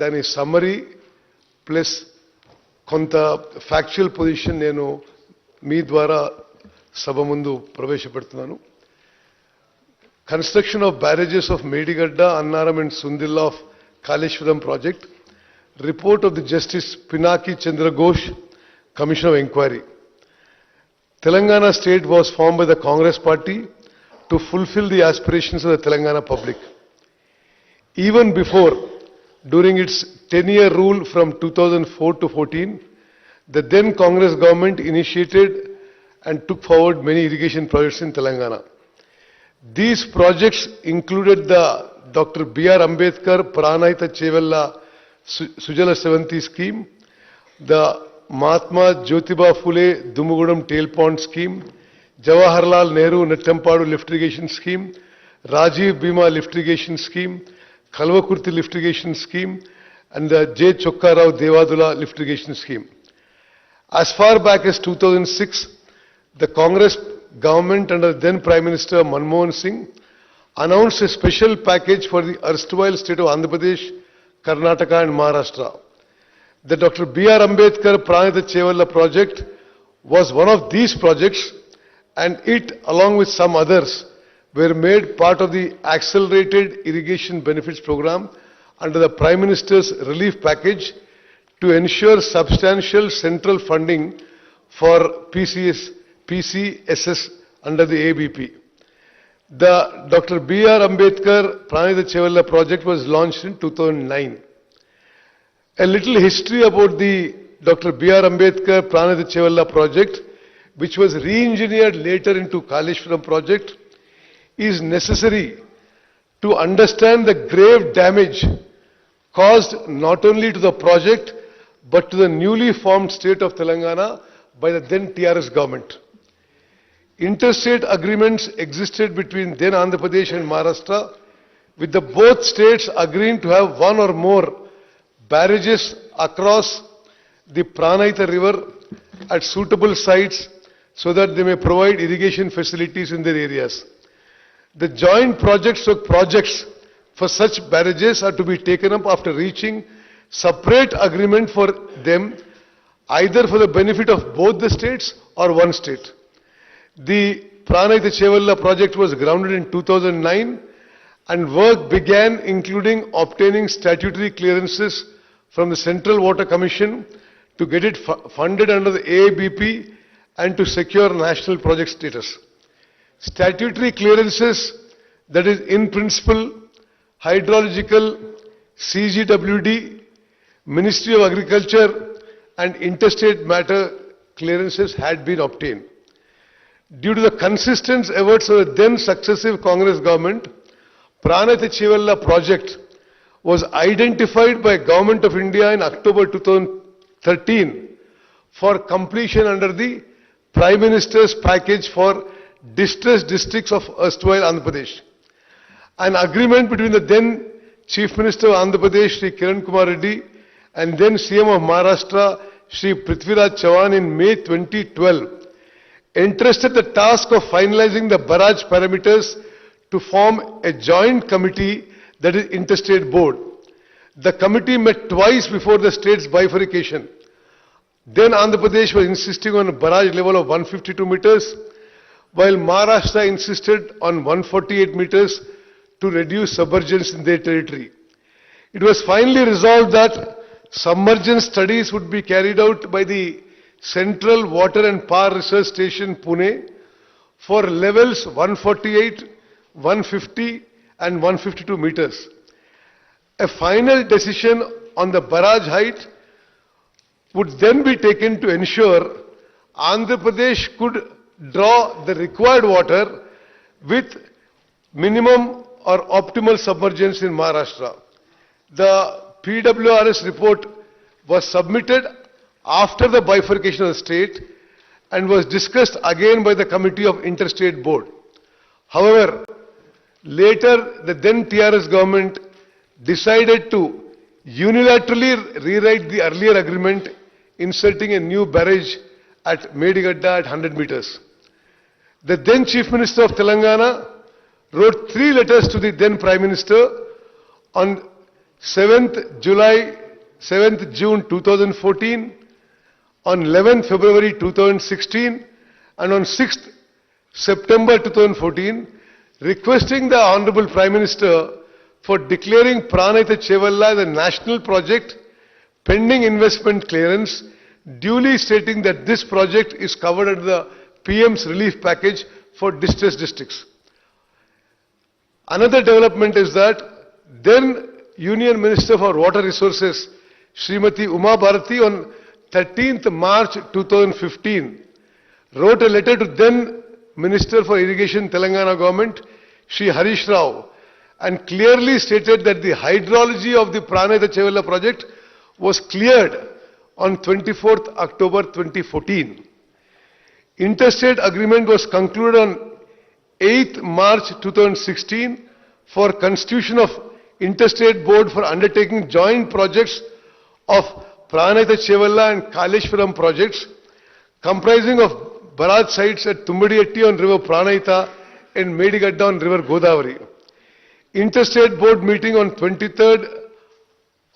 దాని summary plus కొంత factual position నేను మీ ద్వారా సభ ముందు ప్రవేశపెడుతున్నాను. Construction of barrages of Medigadda, Annaram and Sundilla of Kaleshwaram project. Report of the Justice Pinaki Chandra Ghosh, Commission of Inquiry. Telangana state was formed by the Congress party to fulfill the aspirations of the Telangana public. Even before, during its 10-year rule from 2004 to 14, the then Congress government initiated and took forward many irrigation projects in Telangana. These projects included the Dr. B.R. Ambedkar Pranahita Chevella Sujala Sevanti scheme, the Mahatma Jyotiba Phule Dumugudam Tail Pond scheme, Jawaharlal Nehru Nettampadu lift irrigation scheme, Rajiv Bima lift irrigation scheme, Kalvakurti lift irrigation scheme, and the J. Chokkarao Devadula lift irrigation scheme. As far back as 2006, the Congress government under then Prime Minister Manmohan Singh announced a special package for the erstwhile state of Andhra Pradesh, Karnataka and Maharashtra. The Dr. B.R. Ambedkar Pranahita Chevella project was one of these projects, and it, along with some others, were made part of the accelerated irrigation benefits program under the Prime Minister's relief package to ensure substantial central funding for PCSS under the ABP. The Dr. B.R. Ambedkar Pranahita Chevella project was launched in 2009. A little history about the Dr. B.R. Ambedkar Pranahita Chevella project, which was re-engineered later into Kaleshwaram project, is necessary to understand the grave damage caused not only to the project but to the newly formed state of Telangana by the then TRS government. Interstate agreements existed between then Andhra Pradesh and Maharashtra, with the both states agreeing to have one or more barrages across the Pranahita river at suitable sites so that they may provide irrigation facilities in their areas. The joint projects for such barrages are to be taken up after reaching separate agreement for them, either for the benefit of both the states or one state. The Pranahita Chevella project was grounded in 2009 and work began including obtaining statutory clearances from the Central Water Commission to get it funded under the AABP and to secure national project status. Statutory clearances, that is in principle, hydrological, CGWD, Ministry of Agriculture and interstate matter clearances had been obtained. Due to the consistent efforts of the then successive Congress government, Pranahita Chevella project was identified by Government of India in October 2013 for completion under the Prime Minister's package for distressed districts of erstwhile Andhra Pradesh. An agreement between the then Chief Minister of Andhra Pradesh, Shri Kiran Kumar Reddy, and then CM of Maharashtra, Shri Prithviraj Chavan in May 2012, entrusted the task of finalizing the barrage parameters to form a joint committee, that is interstate board. The committee met twice before the state's bifurcation. Then Andhra Pradesh was insisting on a barrage level of 152 meters, while Maharashtra insisted on 148 meters to reduce submergence in their territory. It was finally resolved that submergence studies would be carried out by the Central Water and Power Research Station, Pune, for levels 148, 150 and 152 meters. A final decision on the barrage height would then be taken to ensure Andhra Pradesh could draw the required water with minimum or optimal submergence in Maharashtra. The PWRS report was submitted after the bifurcation of the state and was discussed again by the Committee of Interstate Board. However, later the then TRS government decided to unilaterally rewrite the earlier agreement, inserting a new barrage at Medigadda at 100 meters. The then Chief Minister of Telangana wrote 3 letters to the then Prime Minister on 7th June 2014, on 11th February 2016, and on 6th September 2014, requesting the Honorable Prime Minister for declaring Pranayata Chevalla as a national project pending investment clearance, duly stating that this project is covered under the PM's relief package for distressed districts. Another development is that then Union Minister for Water Resources, Srimati Uma Bharati, on 13th March 2015, wrote a letter to then Minister for Irrigation Telangana government, Shri Harish Rao, and clearly stated that the hydrology of the Pranayata Chevalla project was cleared on 24th October 2014. Interstate agreement was concluded on 8th March 2016 for constitution of Interstate Board for undertaking joint projects of Pranayata Chevalla and Kaleshwaram projects comprising of barrage sites at Tumbadiyetti on river Pranayata and Medigadda on river Godavari. Interstate Board meeting on 23rd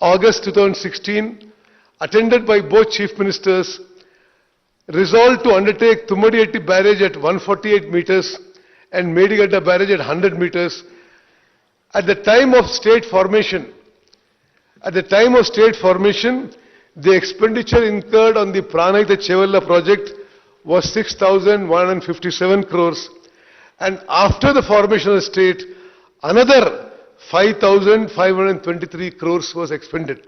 August 2016, attended by both Chief Ministers, resolved to undertake Tumbadiyetti barrage at 148 meters and Medigadda barrage at 100 meters. At the time of state formation, the expenditure incurred on the Pranayata Chevalla project was 6,157 crores, and after the formation of the state, another 5,523 crores was expended.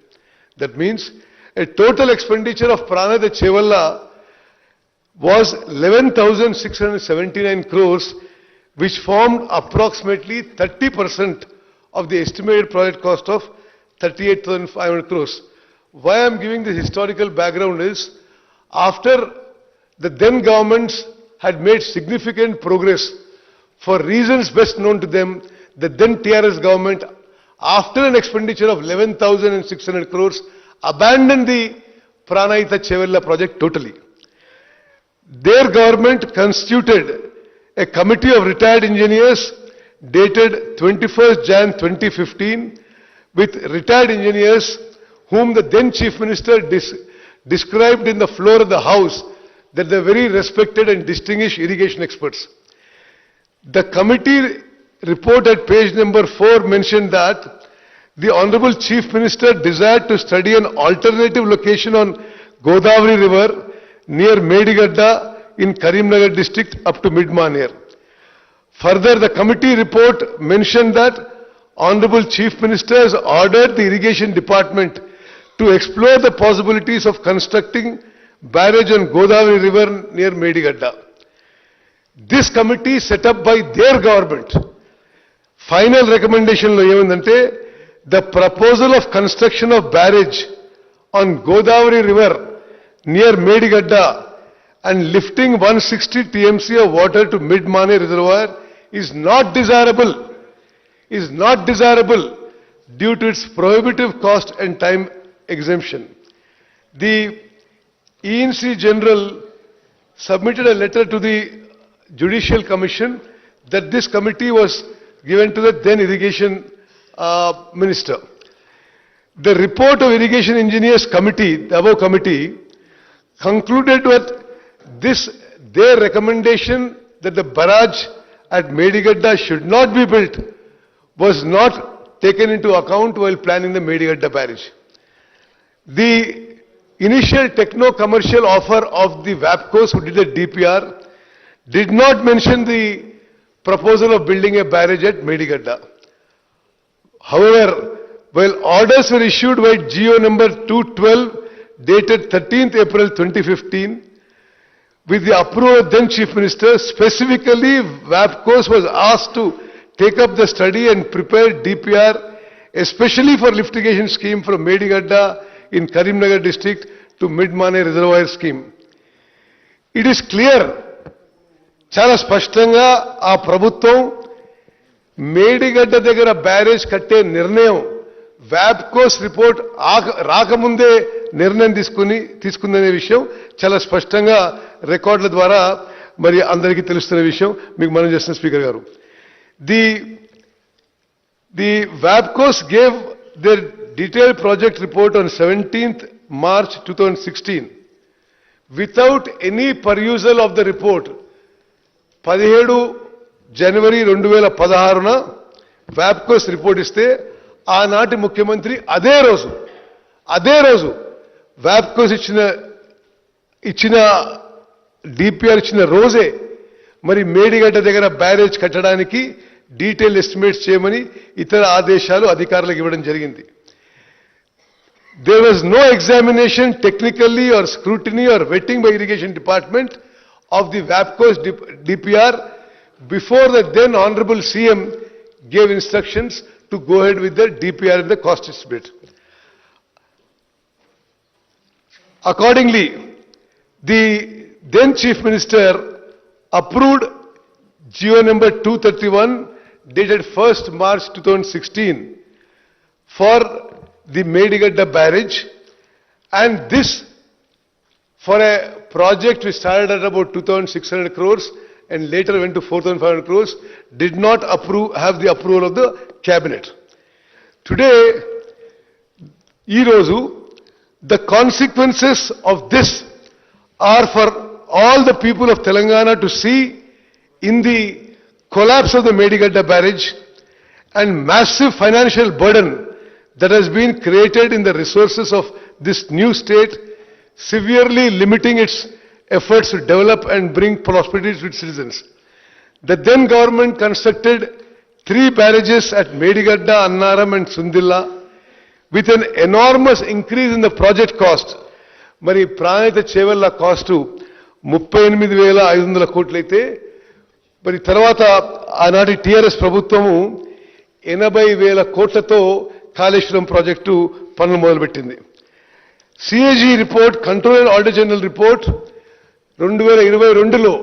That means a total expenditure of Pranayata Chevalla was 11,679 crores, which formed approximately 30% of the estimated project cost of 38,500 crores. Why I am giving this historical background is, after the then governments had made significant progress for reasons best known to them, the then TRS government, after an expenditure of 11,600 crores, abandoned the Pranayata Chevalla project totally. Their government constituted a committee of retired engineers dated 21st Jan 2015 with retired engineers whom the then Chief Minister described in the floor of the House that they are very respected and distinguished irrigation experts. The committee report at page number 4 mentioned that the Honorable Chief Minister desired to study an alternative location on Godavari River near Medigadda in Karimnagar district up to Mid-Maner. Further, the committee report mentioned that Honorable Chief Minister has ordered the Irrigation Department to explore the possibilities of constructing barrage on Godavari River near Medigadda. This committee set up by their government, final recommendation lo emandante, the proposal of construction of barrage on Godavari River near Medigadda and lifting 160 TMC of water to Mid-Maner reservoir is not desirable due to its prohibitive cost and time exemption. The ENC General submitted a letter to the Judicial Commission that this committee was given to the then Irrigation Minister. The report of Irrigation Engineers Committee, the above committee, concluded with their recommendation that the barrage at Medigadda should not be built was not taken into account while planning the Medigadda barrage. The initial techno-commercial offer of the WAPCOs who did the DPR did not mention the proposal of building a barrage at Medigadda. However, while orders were issued by GO number 212 dated 13th April 2015, with the approval of then Chief Minister, specifically WAPCOs was asked to take up the study and prepare DPR, especially for lift irrigation scheme from Medigadda in Karimnagar district to Mid-Maner reservoir scheme. It is clear, చాలా స్పష్టంగా ఆ ప్రభుత్వం మేడిగడ్డ దగ్గర barrage కట్టే నిర్ణయం వ్యాప్కోస్ report రాకముందే నిర్ణయం తీసుకుందనే విషయం చాలా స్పష్టంగా రికార్డుల ద్వారా మరి అందరికీ తెలుస్తున్న విషయం మీకు మనం చేస్తున్న స్పీకర్ గారు. The WAPCOs gave their detailed project report on 17th March 2016 without any perusal of the report. 17 జనవరి 2016న వ్యాప్కోస్ రిపోర్ట్ ఇస్తే ఆనాటి ముఖ్యమంత్రి అదే రోజు వ్యాప్కోస్ ఇచ్చిన డిపిఆర్ ఇచ్చిన రోజే మరి మేడిగడ్డ దగ్గర బ్యారేజ్ కట్టడానికి డీటెయిల్ ఎస్టిమేట్స్ చేయమని ఇతర ఆదేశాలు అధికారులకు ఇవ్వడం జరిగింది. There was no examination technically or scrutiny or vetting by irrigation department of the WAPCO's DPR before the then Honorable CM gave instructions to go ahead with the DPR and the cost estimate. Accordingly, the then Chief Minister approved GO number 231 dated 1st March 2016 for the Medigadda barrage, and this for a project which started at about 2,600 crores and later went to 4,500 crores did not have the approval of the cabinet. Today, the consequences of this are for all the people of Telangana to see in the collapse of the Medigadda barrage and massive financial burden that has been created in the resources of this new state, severely limiting its efforts to develop and bring prosperity to its citizens. The then government constructed 3 barrages at Medigadda, Annaram and Sundilla with an enormous increase in the project cost. Mari Pranitha Chevella cost 38,500 కోట్లయితే మరి తర్వాత ఆనాటి TRS ప్రభుత్వము 80,000 కోట్లతో Kaleshwaram project పనులు మొదలుపెట్టింది. CAG report, control and auditor general report 2022లో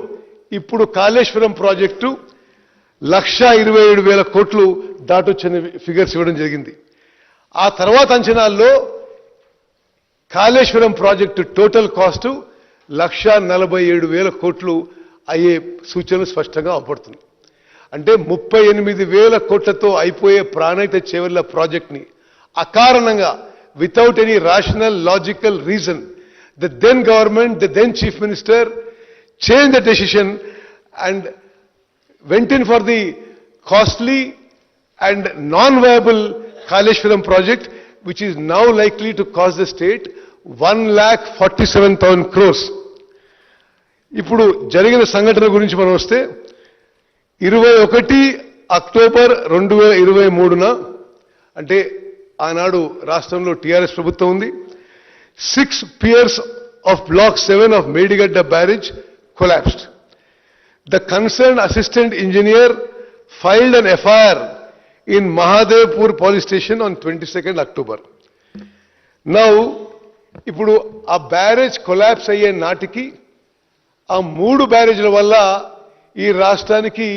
ఇప్పుడు Kaleshwaram project 1,27,000 కోట్లు దాటొచ్చిన ఫిగర్స్ ఇవ్వడం జరిగింది. ఆ తర్వాత అంచనాల్లో కాళేశ్వరం ప్రాజెక్టు టోటల్ కాస్ట్ 1,47,000 కోట్లు అయ్యే సూచనలు స్పష్టంగా అవపడుతుంది. అంటే 38,000 కోట్లతో అయిపోయే ప్రాణహిత చేవెళ్ల ప్రాజెక్ట్ని అకారణంగా without any rational logical reason the then government, the then chief minister change the decision and went in for the costly and non-viable Kaleshwaram project, which is now likely to cost the state 1,47,000 crores. ఇప్పుడు జరిగిన సంఘటన గురించి మనం వస్తే 21 October 2023న అంటే ఆనాడు రాష్ట్రంలో TRS ప్రభుత్వం ఉంది. 6 piers of block 7 of Medigadda barrage collapsed. The concerned assistant engineer filed an FIR in Mahadevpur police station on 22nd October. Now, ఇప్పుడు ఆ బ్యారేజ్ కొలాప్స్ అయ్యే నాటికి ఆ 3 బ్యారేజ్ల వల్ల ఈ రాష్ట్రానికి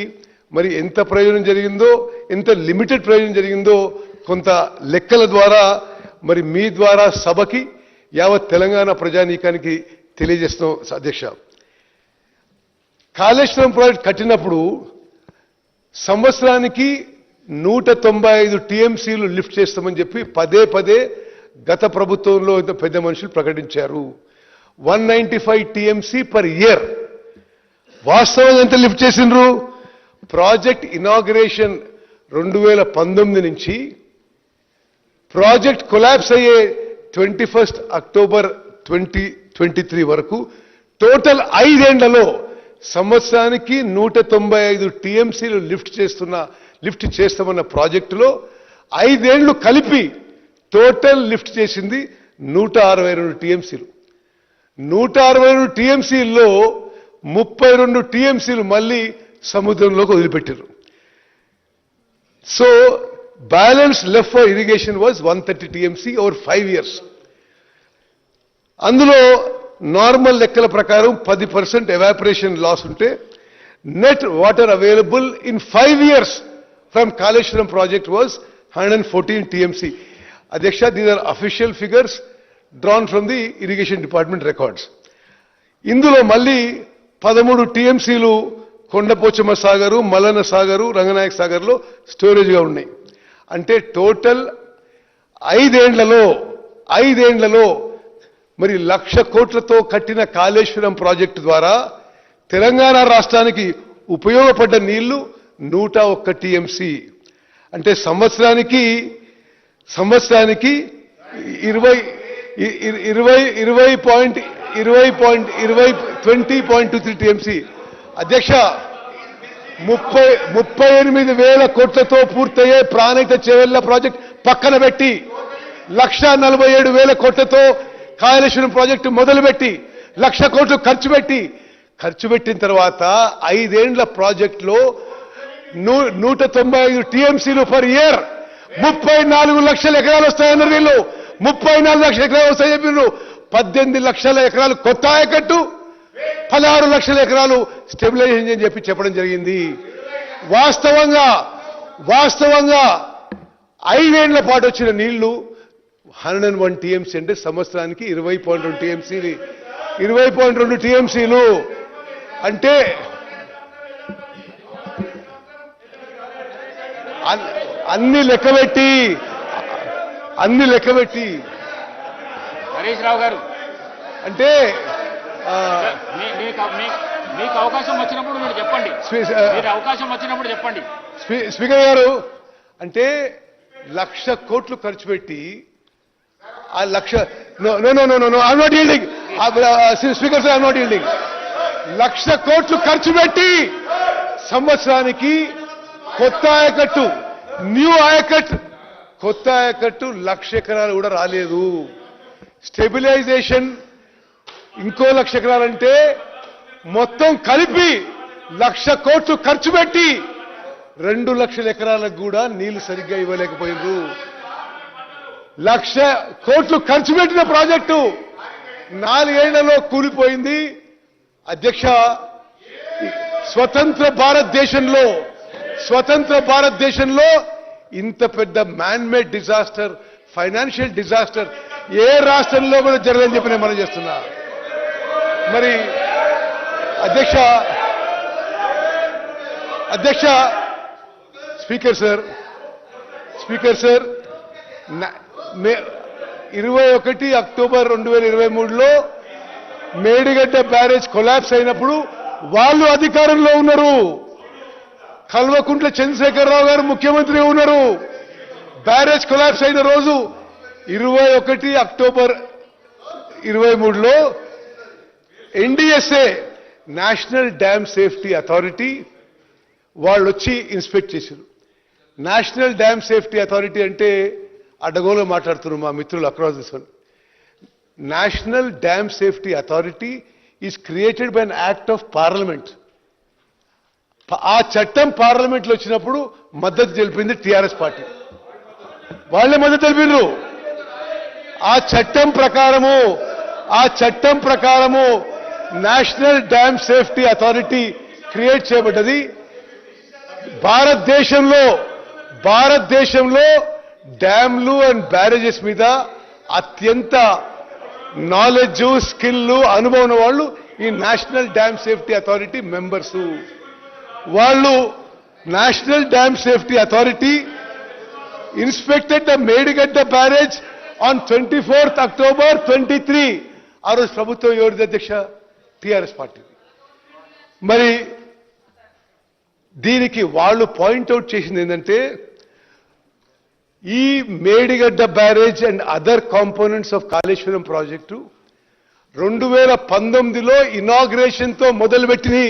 మరి ఎంత ప్రయోజనం జరిగిందో, ఎంత లిమిటెడ్ ప్రయోజనం జరిగిందో కొంత లెక్కల ద్వారా మరి మీ ద్వారా సభకి యావత్ తెలంగాణ ప్రజానీకానికి తెలియజేస్తున్నాం. అధ్యక్ష, కాళేశ్వరం ప్రాజెక్ట్ కట్టినప్పుడు సంవత్సరానికి 195 టీఎంసీలు లిఫ్ట్ చేస్తామని చెప్పి పదే గత ప్రభుత్వంలో పెద్ద మనుషులు ప్రకటించారు. 195 టీఎంసీ పర్ ఇయర్. వాస్తవంగా ఎంత లిఫ్ట్ చేసిండ్రు? ప్రాజెక్ట్ ఇనాగ్రేషన్ 2019 నుంచి ప్రాజెక్ట్ కొలాప్స్ అయ్యే 21 అక్టోబర్ 2023 వరకు టోటల్ 5 ఏళ్లలో సంవత్సరానికి 195 టీఎంసీలు లిఫ్ట్ చేస్తామన్న ప్రాజెక్టులో 5 ఏళ్లు కలిపి టోటల్ లిఫ్ట్ చేసింది 162 టీఎంసీలు. 162 టీఎంసీల్లో 32 టీఎంసీలు మళ్ళీ సముద్రంలోకి వదిలిపెట్టారు. So balance left for irrigation was 130 TMC over 5 years. అందులో నార్మల్ లెక్కల ప్రకారం 10% ఎవాపరేషన్ లాస్ ఉంటే net water available in 5 years from Kaleshwaram project was 114 TMC. అధ్యక్ష, these are official figures drawn from the irrigation department records. ఇందులో మళ్ళీ 13 టీఎంసీలు కొండపోచమ్మ సాగరు, మల్లన్న సాగరు, రంగనాయక సాగర్లో స్టోరేజ్గా ఉన్నాయి. అంటే టోటల్ ఐదేండ్లలో మరి 1,00,000 కోట్లతో కట్టిన కాళేశ్వరం ప్రాజెక్టు ద్వారా తెలంగాణ రాష్ట్రానికి ఉపయోగపడ్డ నీళ్లు 101 టీఎంసీ. అంటే సంవత్సరానికి 20.23 టీఎంసీ. అధ్యక్ష, 38,000 కోట్లతో పూర్తయ్యే ప్రాణహిత చేవెళ్ల ప్రాజెక్ట్ పక్కన పెట్టి 1,47,000 కోట్లతో కాళేశ్వరం ప్రాజెక్టు మొదలుపెట్టి 1,00,000 కోట్లు ఖర్చు పెట్టిన తర్వాత 5 ఏండ్ల ప్రాజెక్టులో 195 టీఎంసీలు పర్ ఇయర్, 34 లక్షల ఎకరాలు వస్తాయన్నారు వీళ్ళు. 34 లక్షల ఎకరాలు వస్తాయని చెప్పినారు. 18 లక్షల ఎకరాలు కొత్త ఆయకట్టు, 16 లక్షల ఎకరాలు స్టెబిలైజేషన్ అని చెప్పడం జరిగింది. వాస్తవంగా 5 ఏండ్ల పాటు వచ్చిన నీళ్లు 101 టీఎంసీ. అంటే సంవత్సరానికి 20.2 టీఎంసీలు. అంటే అన్ని లెక్కబెట్టి హరీష్ రావు గారు, అంటే మీకు అవకాశం వచ్చినప్పుడు మీరు చెప్పండి. అవకాశం వచ్చినప్పుడు చెప్పండి. స్పీకర్ గారు, అంటే 1,00,000 కోట్లు ఖర్చు పెట్టి ఆ 1,00,000 I'm not yielding. Speaker sir, I'm not yielding. 1,00,000 కోట్లు ఖర్చు పెట్టి సంవత్సరానికి కొత్త ఆయకట్టు, కొత్త ఆయకట్టు 1,00,000 ఎకరాలు కూడా రాలేదు. స్టెబిలైజేషన్ ఇంకో 1,00,000 ఎకరాలంటే మొత్తం కలిపి 1,00,000 కోట్లు ఖర్చు పెట్టి 2 లక్షల ఎకరాలకు కూడా నీళ్లు సరిగ్గా ఇవ్వలేకపోయినారు. 1,00,000 కోట్లు ఖర్చు పెట్టిన ప్రాజెక్టు 4 ఏళ్లలో కూలిపోయింది. అధ్యక్ష, స్వతంత్ర భారతదేశంలో ఇంత పెద్ద man made disaster, financial disaster ఏ రాష్ట్రంలో కూడా జరగదని చెప్పి నేను మనం చేస్తున్నా. మరి అధ్యక్ష, స్పీకర్ సార్ 21 అక్టోబర్ 2023లో మేడిగడ్డ బ్యారేజ్ కొలాప్స్ అయినప్పుడు వాళ్ళు అధికారంలో ఉన్నారు. కల్వకుంట్ల చంద్రశేఖరరావు గారు ముఖ్యమంత్రి ఉన్నారు. బ్యారేజ్ కొలాప్స్ అయిన రోజు 21 అక్టోబర్ 2023లో NDSA, national dam safety authority వాళ్ళు వచ్చి ఇన్స్పెక్ట్ చేశారు. నేషనల్ డ్యామ్ సేఫ్టీ అథారిటీ అంటే అడ్డగోలు మాట్లాడుతున్నారు మా మిత్రులు across this one. National dam safety authority is created by an act of parliament. ఆ చట్టం పార్లమెంట్లో వచ్చినప్పుడు మద్దతు తెలిపింది టీఆర్ఎస్ పార్టీ. వాళ్ళే మద్దతు తెలిపినారు. ఆ చట్టం ప్రకారము national dam safety authority create చేయబడ్డది. భారతదేశంలో డ్యామ్లు అండ్ బ్యారేజెస్ మీద అత్యంత నాలెడ్జ్, స్కిల్, అనుభవం ఉన్న వాళ్ళు ఈ national dam safety authority members. వాళ్ళు national dam safety authority inspected the Medigadda barrage on 24 October 23. ఆ రోజు ప్రభుత్వం ఎవరిది అధ్యక్ష? TRS party. మరి దీనికి వాళ్ళు పాయింట్అవుట్ చేసింది ఏంటంటే, ఈ Medigadda barrage and other components of Kaleshwaram project 2019లో ఇనాగ్రేషన్తో మొదలుపెట్టింది.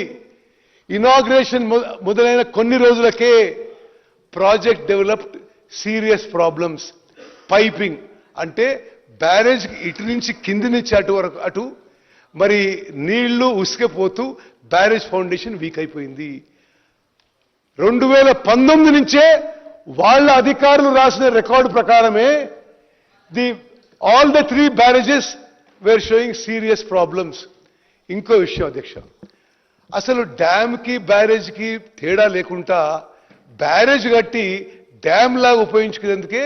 ఇనాగ్రేషన్ మొదలైన కొన్ని రోజులకే project developed serious problems. Piping అంటే బ్యారేజ్కి ఇటు నుంచి కింది నుంచి అటు మరి నీళ్లు ఉసుకపోతూ బ్యారేజ్ ఫౌండేషన్ వీక్ అయిపోయింది. 2019 నుంచే వాళ్ళ అధికారులు రాసిన రికార్డు ప్రకారమే all the 3 barrages were showing serious problems. ఇంకో విషయం అధ్యక్ష, అసలు డ్యామ్కి బ్యారేజ్కి తేడా లేకుండా బ్యారేజ్ కట్టి డ్యామ్ లాగా ఉపయోగించుకునేందుకే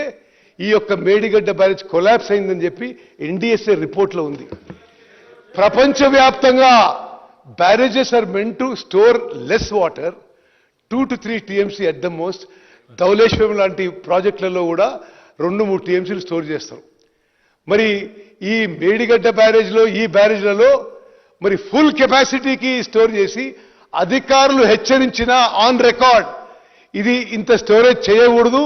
ఈ యొక్క మేడిగడ్డ బ్యారేజ్ కొలాప్స్ అయిందని చెప్పి ఎన్డీఎస్ఏ రిపోర్ట్లో ఉంది. ప్రపంచవ్యాప్తంగా barrages are meant to store less water, 2 to 3 TMC at the most. Dowleswaram లాంటి ప్రాజెక్టులలో కూడా 2-3 టీఎంసీలు స్టోర్ చేస్తారు. మరి ఈ మేడిగడ్డ బ్యారేజ్లో ఈ బ్యారేజ్లలో మరి ఫుల్ కెపాసిటీకి స్టోర్ చేసి అధికారులు హెచ్చరించిన ఆన్ రికార్డ్ ఇది ఇంత స్టోరేజ్ చేయకూడదు,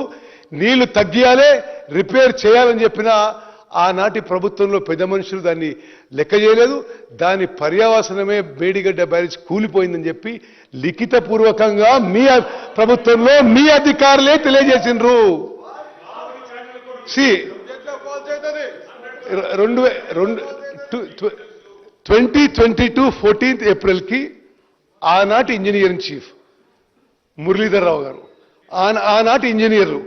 నీళ్లు తగ్గియాలే, రిపేర్ చేయాలని చెప్పిన ఆనాటి ప్రభుత్వంలో పెద్ద మనుషులు దాన్ని లెక్క చేయలేదు. దాని పర్యవసనమే మేడిగడ్డ బ్యారేజ్ కూలిపోయిందని చెప్పి లిఖితపూర్వకంగా మీ ప్రభుత్వంలో మీ అధికారులే తెలియజేసిండ్రు. 2022 14th ఏప్రిల్కి ఆనాటి ఇంజనీరింగ్ చీఫ్ మురళీధర్ రావు గారు, ఆనాటి ఇంజనీర్లు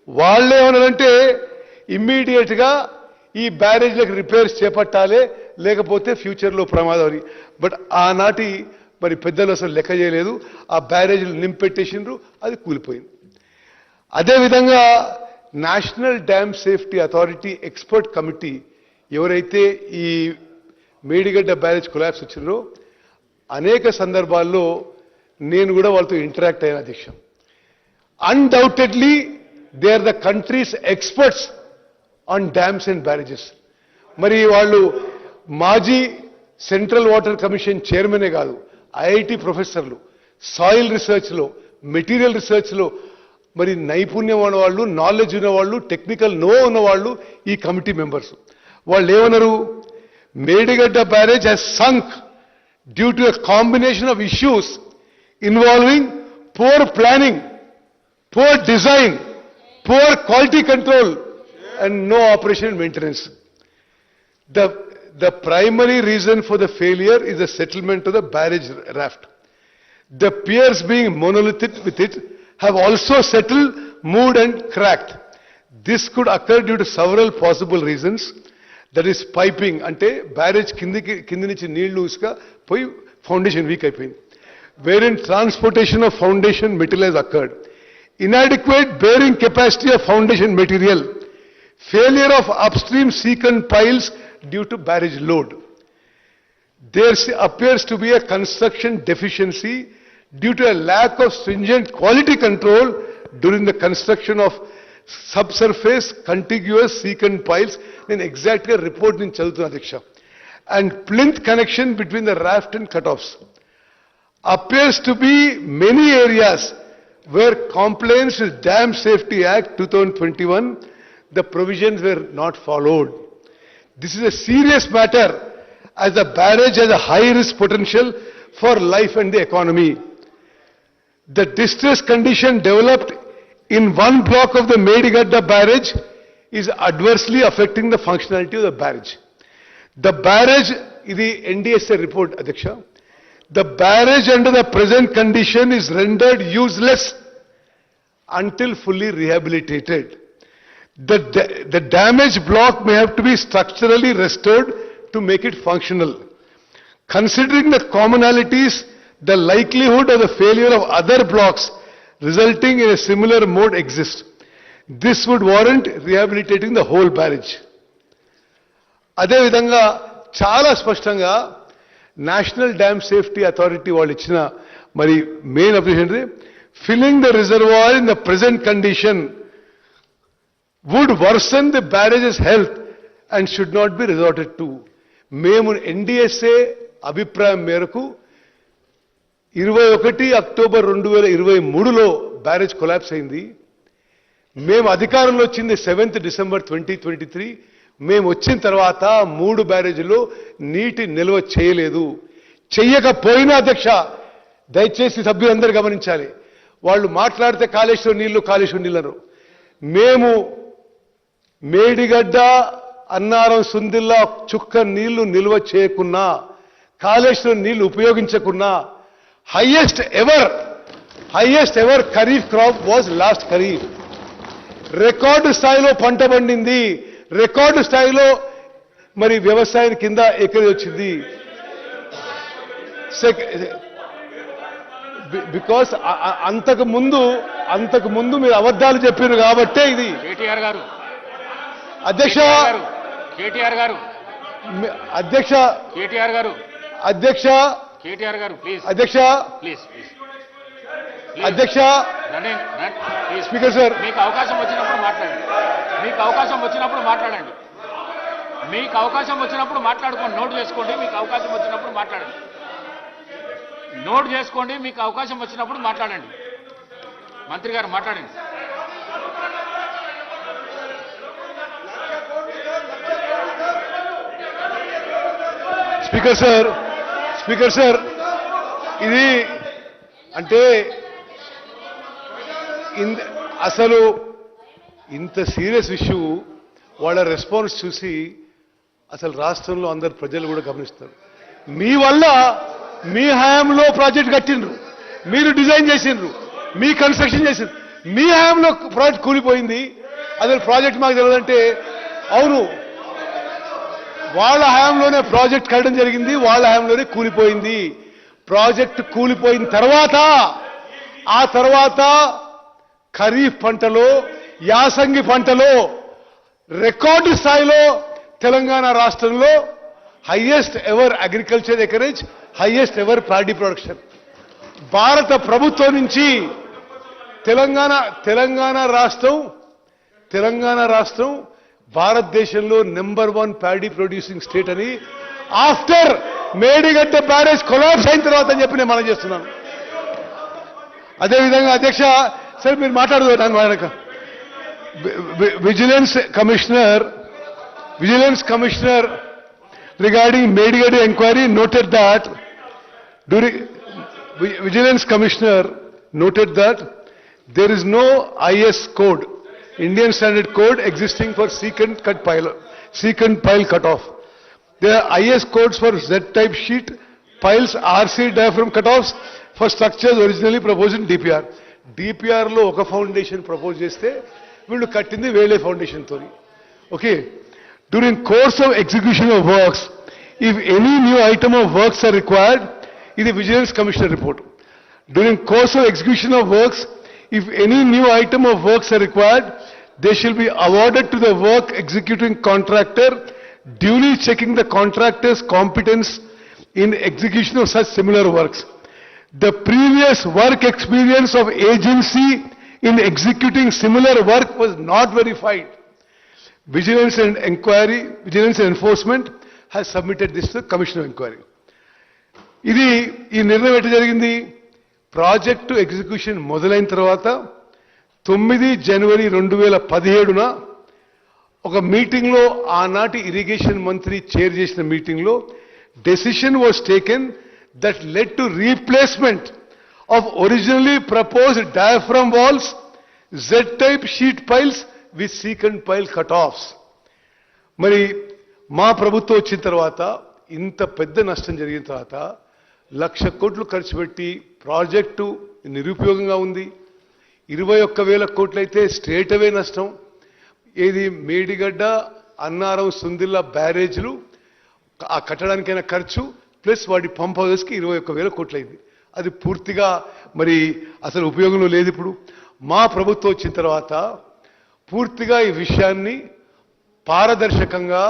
వాళ్ళేమన్నారంటే ఇమ్మీడియట్గా ఈ బ్యారేజ్లకు రిపేర్స్ చేపట్టాలి, లేకపోతే ఫ్యూచర్లో ప్రమాదం అని. బట్ ఆనాటి మరి పెద్దలు అసలు లెక్క చేయలేదు, ఆ బ్యారేజ్లు నింపెట్టేసిండ్రు, అది కూలిపోయింది. అదేవిధంగా national dam safety authority expert committee ఎవరైతే ఈ మేడిగడ్డ బ్యారేజ్ కొలాప్స్ వచ్చిందో అనేక సందర్భాల్లో నేను కూడా వాళ్ళతో ఇంటరాక్ట్ అయిన అధ్యక్ష. Undoubtedly they are the country's experts on dams and barrages. మరి వాళ్ళు మాజీ సెంట్రల్ వాటర్ కమిషన్ చైర్మనే కాదు, ఐఐటి ప్రొఫెసర్లు, సాయిల్ రీసెర్చ్లో, మెటీరియల్ రీసెర్చ్లో మరి నైపుణ్యం ఉన్నవాళ్ళు, నాలెడ్జ్ ఉన్నవాళ్ళు, టెక్నికల్ ఉన్నవాళ్ళు ఈ కమిటీ మెంబర్స్. వాళ్ళు ఏమన్నారు, Medigadda barrage has sunk due to a combination of issues involving poor planning, poor design, poor quality control and no operation and maintenance. The primary reason for the failure is the settlement of the barrage raft. The piers being monolithic with it have also settled, moved and cracked. This could occur due to several possible reasons. That is piping, ante barrage కింది నుంచి నీళ్లు ఇసుక పోయి foundation week అయిపోయింది. Wherein transportation of foundation material has occurred. Inadequate bearing capacity of foundation material. Failure of upstream secant piles due to barrage load. There appears to be a construction deficiency due to a lack of stringent quality control during the construction of subsurface contiguous secant piles. Then exactly a report in Chalutuna Diksha. And plinth connection between the raft and cutoffs. Appears to be many areas where compliance with Dam Safety Act 2021, the provisions were not followed. This is a serious matter as the barrage has a high risk potential for life and the economy. The distress condition developed in one block of the Medigadda barrage is adversely affecting the functionality of the barrage. The barrage, the NDSA report, Adhyaksha, the barrage under the present condition is rendered useless until fully rehabilitated. The damaged block may have to be structurally restored to make it functional. Considering the commonalities, the likelihood of the failure of other blocks resulting in a similar mode exists. This would warrant rehabilitating the whole barrage. అదే విధంగా చాలా స్పష్టంగా national dam safety authority వాళ్ళు ఇచ్చిన మరి main observation filling the reservoir in the present condition would worsen the barrages health and should not be resorted to. మేము NDSA అభిప్రాయం మేరకు 21 అక్టోబర్ 2023లో బ్యారేజ్ కొలాప్స్ అయింది. మేము అధికారంలో వచ్చింది 7th డిసెంబర్ 2023. మేము వచ్చిన తర్వాత 3 బ్యారేజీలో నీటి నిల్వ చేయలేదు. చెయ్యకపోయినా అధ్యక్ష, దయచేసి సభ్యులందరూ గమనించాలి, వాళ్ళు మాట్లాడితే కాళేశ్వరం నీళ్లు అన్నారు. మేము మేడిగడ్డ, అన్నారం, సుందిల్లా చుక్క నీళ్లు నిల్వ చేయకున్నా, కాళేశ్వరం నీళ్లు ఉపయోగించకున్నా, highest ever kharif crop was last kharif. Record స్థాయిలో పంట పండింది, రికార్డు స్థాయిలో మరి వ్యవసాయం కింద ఎకరి వచ్చింది. బికాస్ అంతకు ముందు మీరు అబద్ధాలు చెప్పారు కాబట్టే ఇది. కేటీఆర్ గారు, అధ్యక్ష కేటీఆర్ గారు, అధ్యక్ష కేటీఆర్ గారు, అధ్యక్ష కేటీఆర్ గారు, ప్లీజ్ అధ్యక్ష, ప్లీజ్ అధ్యక్ష, స్పీకర్ స్పీకర్ సార్, మీకు అవకాశం వచ్చినప్పుడు మాట్లాడండి. మీకు అవకాశం వచ్చినప్పుడు మాట్లాడండి. మీకు అవకాశం వచ్చినప్పుడు మాట్లాడుకోండి. నోట్ చేసుకోండి. మీకు అవకాశం వచ్చినప్పుడు మాట్లాడండి. నోట్ చేసుకోండి. మీకు అవకాశం వచ్చినప్పుడు మాట్లాడండి. మంత్రి గారు మాట్లాడండి. స్పీకర్ సార్ ఇది అంటే అసలు ఇంత సీరియస్ ఇష్యూ వాళ్ళ రెస్పాన్స్ చూసి అసలు రాష్ట్రంలో అందరు ప్రజలు కూడా గమనిస్తారు. మీ వల్ల మీ హయాంలో ప్రాజెక్ట్ కట్టిండ్రు, మీరు డిజైన్ చేసిండ్రు, మీ కన్స్ట్రక్షన్ చేసిండ్రు, మీ హయాంలో ప్రాజెక్ట్ కూలిపోయింది. అసలు ప్రాజెక్ట్ మాకు తెలియదంటే అవును వాళ్ళ హయాంలోనే ప్రాజెక్ట్ కట్టడం జరిగింది, వాళ్ళ హయాంలోనే కూలిపోయింది. ప్రాజెక్ట్ కూలిపోయిన ఆ తర్వాత ఖరీఫ్ పంటలో యాసంగి పంటలో రికార్డు స్థాయిలో తెలంగాణ రాష్ట్రంలో highest ever agriculture acreage, highest ever paddy production. భారత ప్రభుత్వం నుంచి తెలంగాణ రాష్ట్రం భారతదేశంలో నెంబర్ 1 ప్యాడీ ప్రొడ్యూసింగ్ స్టేట్ అని ఆఫ్టర్ మేడిగడ్డ బ్యారేజ్ కొలాప్స్ అయిన తర్వాత అని చెప్పి నేను మనం చేస్తున్నాను. అదేవిధంగా అధ్యక్ష సరే మీరు మాట్లాడదు vigilance commissioner regarding Medigadda enquiry noted that Vigilance Commissioner noted that there is no IS code, Indian Standard Code existing for secant pile cutoff. There are IS codes for Z-type sheet piles, RC diaphragm cutoffs for structures originally proposed in DPR. DPR లో ఒక foundation propose చేస్తే వీళ్ళు కట్టింది వేరే foundation తోని. Okay, during course of execution of works if any new item of works are required, ఇది vigilance commissioner report. During course of execution of works if any new item of works are required, they shall be awarded to the work executing contractor, duly checking the contractor's competence in execution of such similar works. The previous work experience of agency in executing similar work was not verified. Vigilance and Enforcement has submitted this to the Commission of Inquiry. ఈ నిర్ణయం ఎట్లా జరిగింది? Project execution మొదలైన తర్వాత 9 జనవరి 2017 ఒక మీటింగ్లో ఆనాటి irrigation మంత్రి చైర్ చేసిన మీటింగ్లో decision was taken that led to replacement of originally proposed diaphragm walls, Z type sheet piles with secant pile cut offs. మరి మా ప్రభుత్వం వచ్చిన తర్వాత ఇంత పెద్ద నష్టం జరిగిన తర్వాత 1,00,000 కోట్లు ఖర్చు పెట్టి ప్రాజెక్టు నిరుపయోగంగా ఉంది. 21,000 కోట్లు అయితే స్ట్రేట్ అవే నష్టం. ఏది మేడిగడ్డ, అన్నారం, సుందిల్లా బ్యారేజ్లు ఆ కట్టడానికైనా ఖర్చు ప్లస్ వాటి పంప్ హౌసెస్కి 21,000 కోట్లు అయింది. అది పూర్తిగా మరి అసలు ఉపయోగంలో లేదు. ఇప్పుడు మా ప్రభుత్వం వచ్చిన తర్వాత పూర్తిగా ఈ విషయాన్ని పారదర్శకంగా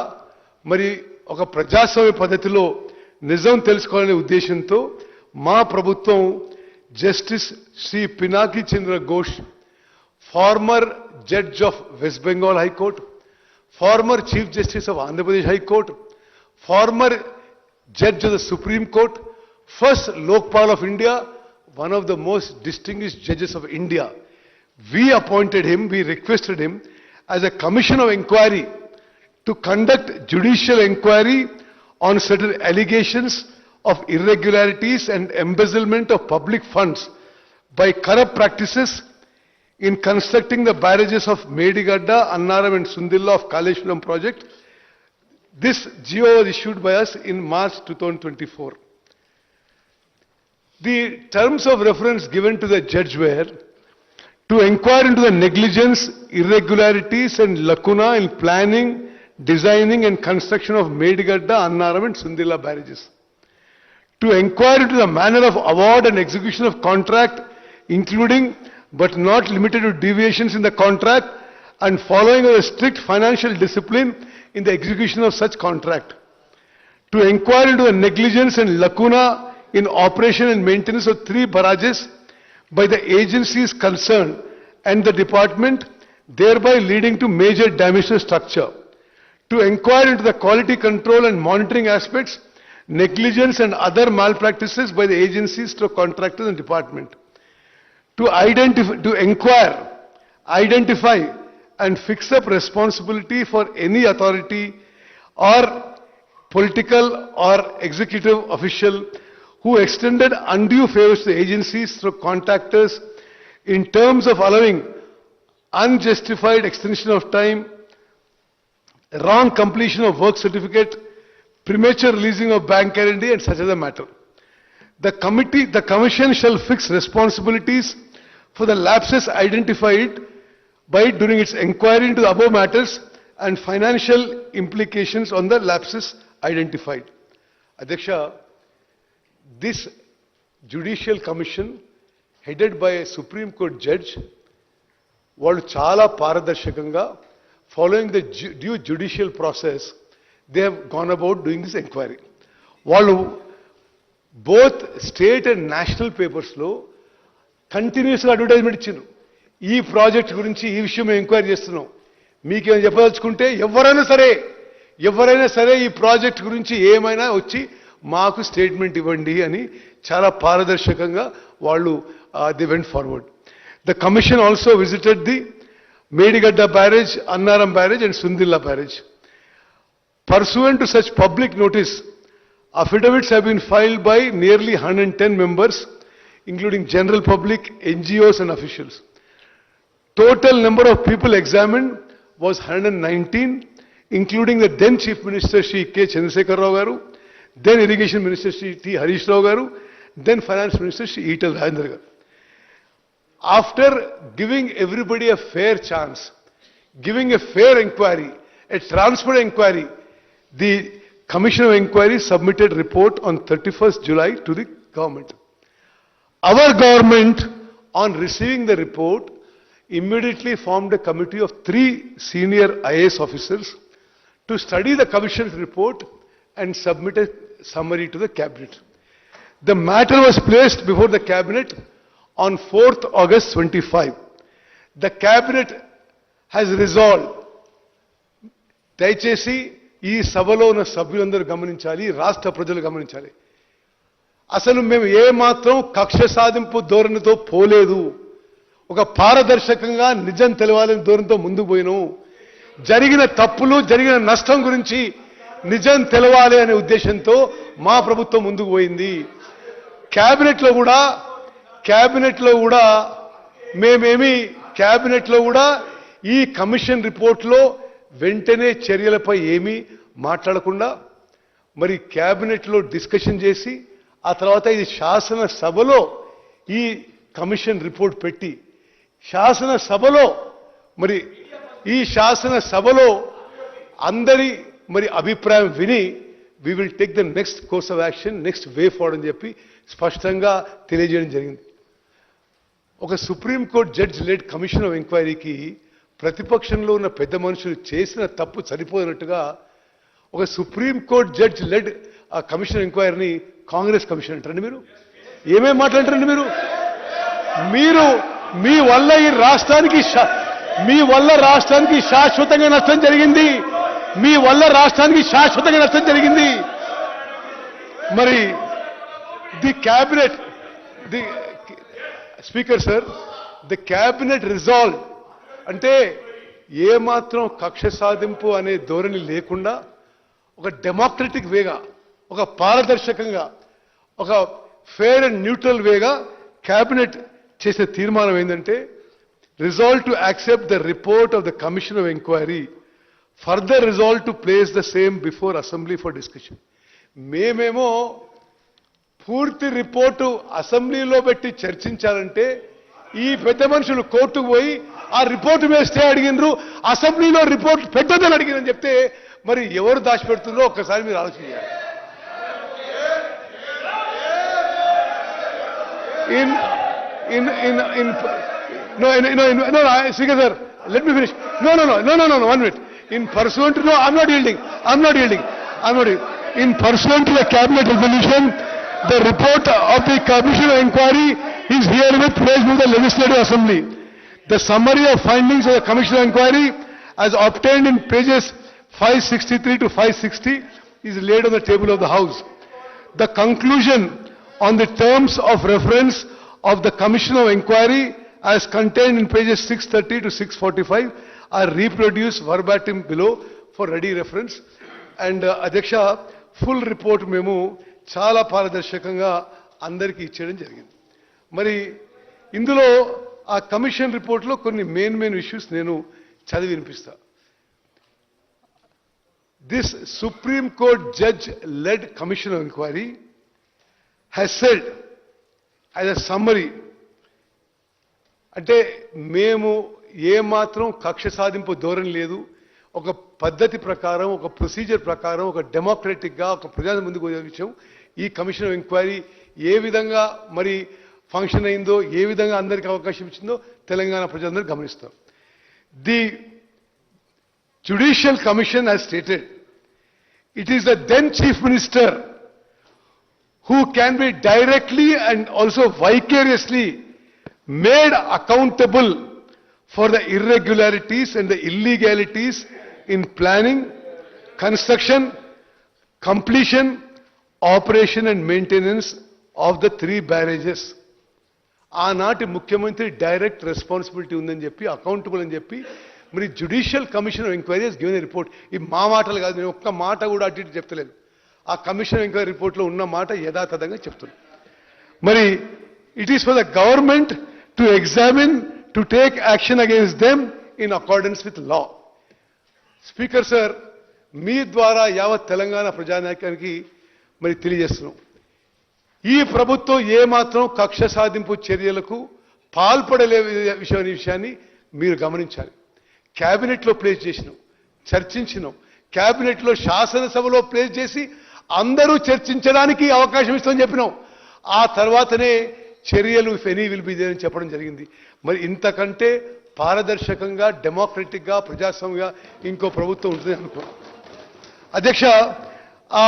మరి ఒక ప్రజాస్వామ్య పద్ధతిలో నిజం తెలుసుకోవాలనే ఉద్దేశంతో మా ప్రభుత్వం justice Shri Pinaki Chandra Ghosh, former judge of West Bengal high court, former chief justice of Andhra Pradesh high court, former judge of the supreme court, first Lokpal of India, one of the most distinguished judges of India. We appointed him, we requested him as a commission of inquiry to conduct judicial inquiry on certain allegations of irregularities and embezzlement of public funds by corrupt practices in constructing the barrages of Medigadda, Annaram and Sundilla of Kaleshwaram project. This GO was issued by us in March 2024. The terms of reference given to the judge were to inquire into the negligence, irregularities and lacuna in planning, designing and construction of Medigadda, Annaram and Sundilla barrages. To inquire into the manner of award and execution of contract, including but not limited to deviations in the contract and following of a strict financial discipline in the execution of such contract. To inquire into the negligence and lacuna in operation and maintenance of 3 barrages by the agencies concerned and the department thereby leading to major damage to the structure. To inquire into the quality control and monitoring aspects, negligence and other malpractices by the agencies to contractors and department. To inquire, identify and fix up responsibility for any authority or political or executive official who extended undue favors to the agencies through contractors in terms of allowing unjustified extension of time, wrong completion of work certificate, premature releasing of bank guarantee and such other matter. The commission shall fix responsibilities for the lapses identified by during its inquiry into the above matters and financial implications on the lapses identified. Adhyaksha, this judicial commission headed by a Supreme Court judge వాళ్ళు చాలా పారదర్శకంగా following the due judicial process they have gone about doing this inquiry. వాళ్ళు both state and national papers లో కంటిన్యూస్గా advertisement ఇచ్చారు. ఈ project గురించి ఈ విషయం మేము ఎంక్వైరీ చేస్తున్నాం, మీకేమైనా చెప్పదలుచుకుంటే ఎవరైనా సరే ఈ ప్రాజెక్ట్ గురించి ఏమైనా వచ్చి మాకు స్టేట్మెంట్ ఇవ్వండి అని చాలా పారదర్శకంగా వాళ్ళు they went forward. The commission also visited the Medigadda barrage, Annaram barrage and Sundilla barrage. Pursuant to such public notice, affidavits have been filed by nearly 110 members, including general public, NGOs and officials. Total number of people examined was 119, including the then Chief Minister Shri K. Chandrasekhar Rao Garu, then Irrigation Minister Shri T. Harish Rao Garu, then Finance Minister Shri Etal Rajendra Garu. After giving everybody a fair chance, giving a fair inquiry, a transparent inquiry, the Commission of Inquiry submitted report on 31st July to the government. Our government, on receiving the report, immediately formed a committee of 3 senior IAS officers to study the Commission's report and submit a summary to the Cabinet. The matter was placed before the Cabinet on 4th August 25. The Cabinet has resolved, దయచేసి ఈ సభలో ఉన్న సభ్యులందరూ గమనించాలి, రాష్ట్ర ప్రజలు గమనించాలి, అసలు మేము ఏమాత్రం కక్ష సాధింపు ధోరణితో పోలేదు. ఒక పారదర్శకంగా నిజం తెలవాలని ధోరణితో ముందుకు పోయినాం. జరిగిన తప్పులు, జరిగిన నష్టం గురించి నిజం తెలవాలి అనే ఉద్దేశంతో మా ప్రభుత్వం ముందుకు పోయింది. క్యాబినెట్లో కూడా ఈ కమిషన్ రిపోర్ట్లో వెంటనే చర్యలపై ఏమీ మాట్లాడకుండా మరి క్యాబినెట్లో డిస్కషన్ చేసి ఆ తర్వాత ఇది శాసనసభలో ఈ కమిషన్ రిపోర్ట్ పెట్టి శాసనసభలో అందరి అభిప్రాయం విని we will take the next course of action, next way forward అని చెప్పి స్పష్టంగా తెలియజేయడం జరిగింది. ఒక supreme court judge led commission of ఎంక్వైరీకి ప్రతిపక్షంలో ఉన్న పెద్ద మనుషులు చేసిన తప్పు సరిపోయినట్టుగా ఒక సుప్రీం కోర్ట్ జడ్జ్ లెడ్ ఆ కమిషన్ ఎంక్వైరీని కాంగ్రెస్ కమిషన్ అంటారండి. మీరు ఏమేం మాట్లాడంటారండి? మీరు మీ వల్ల ఈ రాష్ట్రానికి శాశ్వతంగా నష్టం జరిగింది. మరి the cabinet, the speaker sir, the cabinet resolve అంటే ఏమాత్రం కక్ష సాధింపు అనే ధోరణి లేకుండా ఒక డెమోక్రటిక్ వేగా, ఒక పారదర్శకంగా, ఒక fair and neutral Vega cabinet చేసే తీర్మానం ఏంటంటే resolve to accept the report of the commission of enquiry, further resolve to place the same before assembly for discussion. మేమేమో పూర్తి రిపోర్టు అసెంబ్లీలో పెట్టి చర్చించాలంటే ఈ పెద్ద మనుషులు కోర్టుకు పోయి ఆ రిపోర్టు మీద స్టే అడిగినరు, అసెంబ్లీలో రిపోర్ట్ పెట్టదని అడిగినని చెప్తే మరి ఎవరు దాచిపెడుతుందో ఒక్కసారి మీరు ఆలోచన చేయాలి. Speaker sir, let me finish. No, 1 minute. In pursuant to, no, I'm not yielding. In pursuant to the cabinet resolution, the report of the commission of inquiry is herewith placed with the legislative assembly. The summary of findings of the Commission of Inquiry as obtained in pages 563 to 560 is laid on the table of the House. The conclusion on the terms of reference of the Commission of Inquiry as contained in pages 630 to 645 are reproduced verbatim below for ready reference. And Adhyaksha, full report మేము చాలా పారదర్శకంగా అందరికీ ఇచ్చేయడం జరిగింది. మరి ఇందులో ఆ commission రిపోర్ట్లో కొన్ని మెయిన్ ఇష్యూస్ నేను చదివి వినిపిస్తా. This Supreme Court judge-led Commission of Inquiry has said as a summary, అంటే మేము ఏమాత్రం కక్ష సాధింపు ధోరణి లేదు, ఒక పద్ధతి ప్రకారం, ఒక ప్రొసీజర్ ప్రకారం, ఒక డెమోక్రటిక్గా, ఒక ప్రజల ముందుకు వచ్చే విషయం ఈ కమిషన్ ఆఫ్ ఎంక్వైరీ ఏ విధంగా మరి ఫంక్షన్ అయిందో, ఏ విధంగా అందరికీ అవకాశం ఇచ్చిందో తెలంగాణ ప్రజలందరూ గమనిస్తాం. The Judicial Commission has stated it is the then Chief Minister who can be directly and also vicariously made accountable for the irregularities and the illegalities in planning, construction, completion, operation and maintenance of the 3 barrages. ఆనాటి ముఖ్యమంత్రి direct responsibility ఉందని చెప్పి, accountable అని చెప్పి మరి judicial commission of enquiry has given a report. ఈ మా మాటలు కాదు, నేను ఒక్క మాట కూడా అటు ఇటు చెప్తలేను. ఆ కమిషన్ ఆఫ్ ఎంక్వైరీ రిపోర్ట్లో ఉన్న మాట యథాతథంగా చెప్తున్నాను. మరి it is for the government to examine, to take action against them in accordance with law. Speaker sir, మీ ద్వారా యావత్ తెలంగాణ ప్రజానాయకానికి మరి తెలియజేస్తున్నాం, ఈ ప్రభుత్వం ఏమాత్రం కక్ష సాధింపు చర్యలకు పాల్పడలే విషయాన్ని మీరు గమనించాలి. క్యాబినెట్లో ప్లేస్ చేసినాం, చర్చించినాం, క్యాబినెట్లో శాసనసభలో ప్లేస్ చేసి అందరూ చర్చించడానికి అవకాశం ఇస్తామని చెప్పినాం. ఆ తర్వాతనే చర్యలు if any will be there అని చెప్పడం జరిగింది. మరి ఇంతకంటే పారదర్శకంగా, డెమోక్రటిక్గా, ప్రజాస్వామ్యంగా ఇంకో ప్రభుత్వం ఉంటుంది అనుకో. అధ్యక్ష, ఆ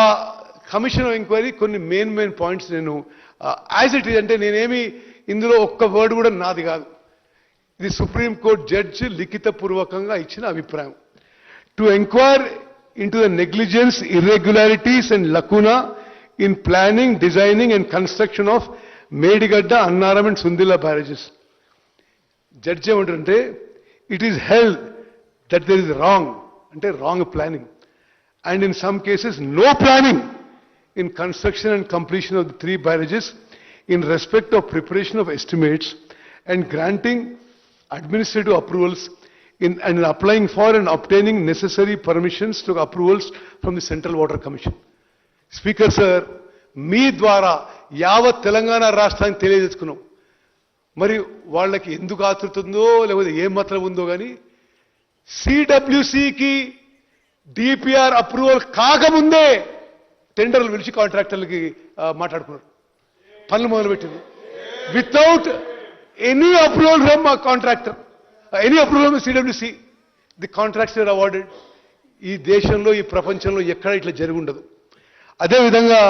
కమిషన్ ఆఫ్ ఎంక్వైరీ కొన్ని మెయిన్ పాయింట్స్ నేను యాజ్ ఇట్ ఈజ్, అంటే నేనేమి ఇందులో ఒక్క వర్డ్ కూడా నాది కాదు, ఇది సుప్రీం కోర్ట్ జడ్జి లిఖితపూర్వకంగా ఇచ్చిన అభిప్రాయం. To enquire into the negligence, irregularities and lacuna in planning, designing and construction of Medigadda, Annaram and Sundilla barrages. Judge ఏమంటారంటే, it is held that there is wrong, అంటే wrong planning, and in some cases no planning in construction and completion of the 3 barrages in respect of preparation of estimates and granting administrative approvals and applying for and obtaining necessary permissions to approvals from the Central Water Commission. Speaker sir, మీ ద్వారా యావత్ తెలంగాణ రాష్ట్రానికి తెలియజేసుకున్నాం. మరి వాళ్ళకి ఎందుకు ఆతృతుందో లేకపోతే ఏం మాత్రం ఉందో కానీ సిడబ్ల్యూసికి డిపిఆర్ అప్రూవల్ కాకముందే టెండర్లు పిలిచి కాంట్రాక్టర్లకి మాట్లాడుకున్నారు, పనులు మొదలుపెట్టింది. Without any approval from contractor, any approval from CWC, the contracts are awarded. ఈ దేశంలో, ఈ ప్రపంచంలో ఎక్కడ ఇట్లా జరిగి ఉండదు. అదేవిధంగా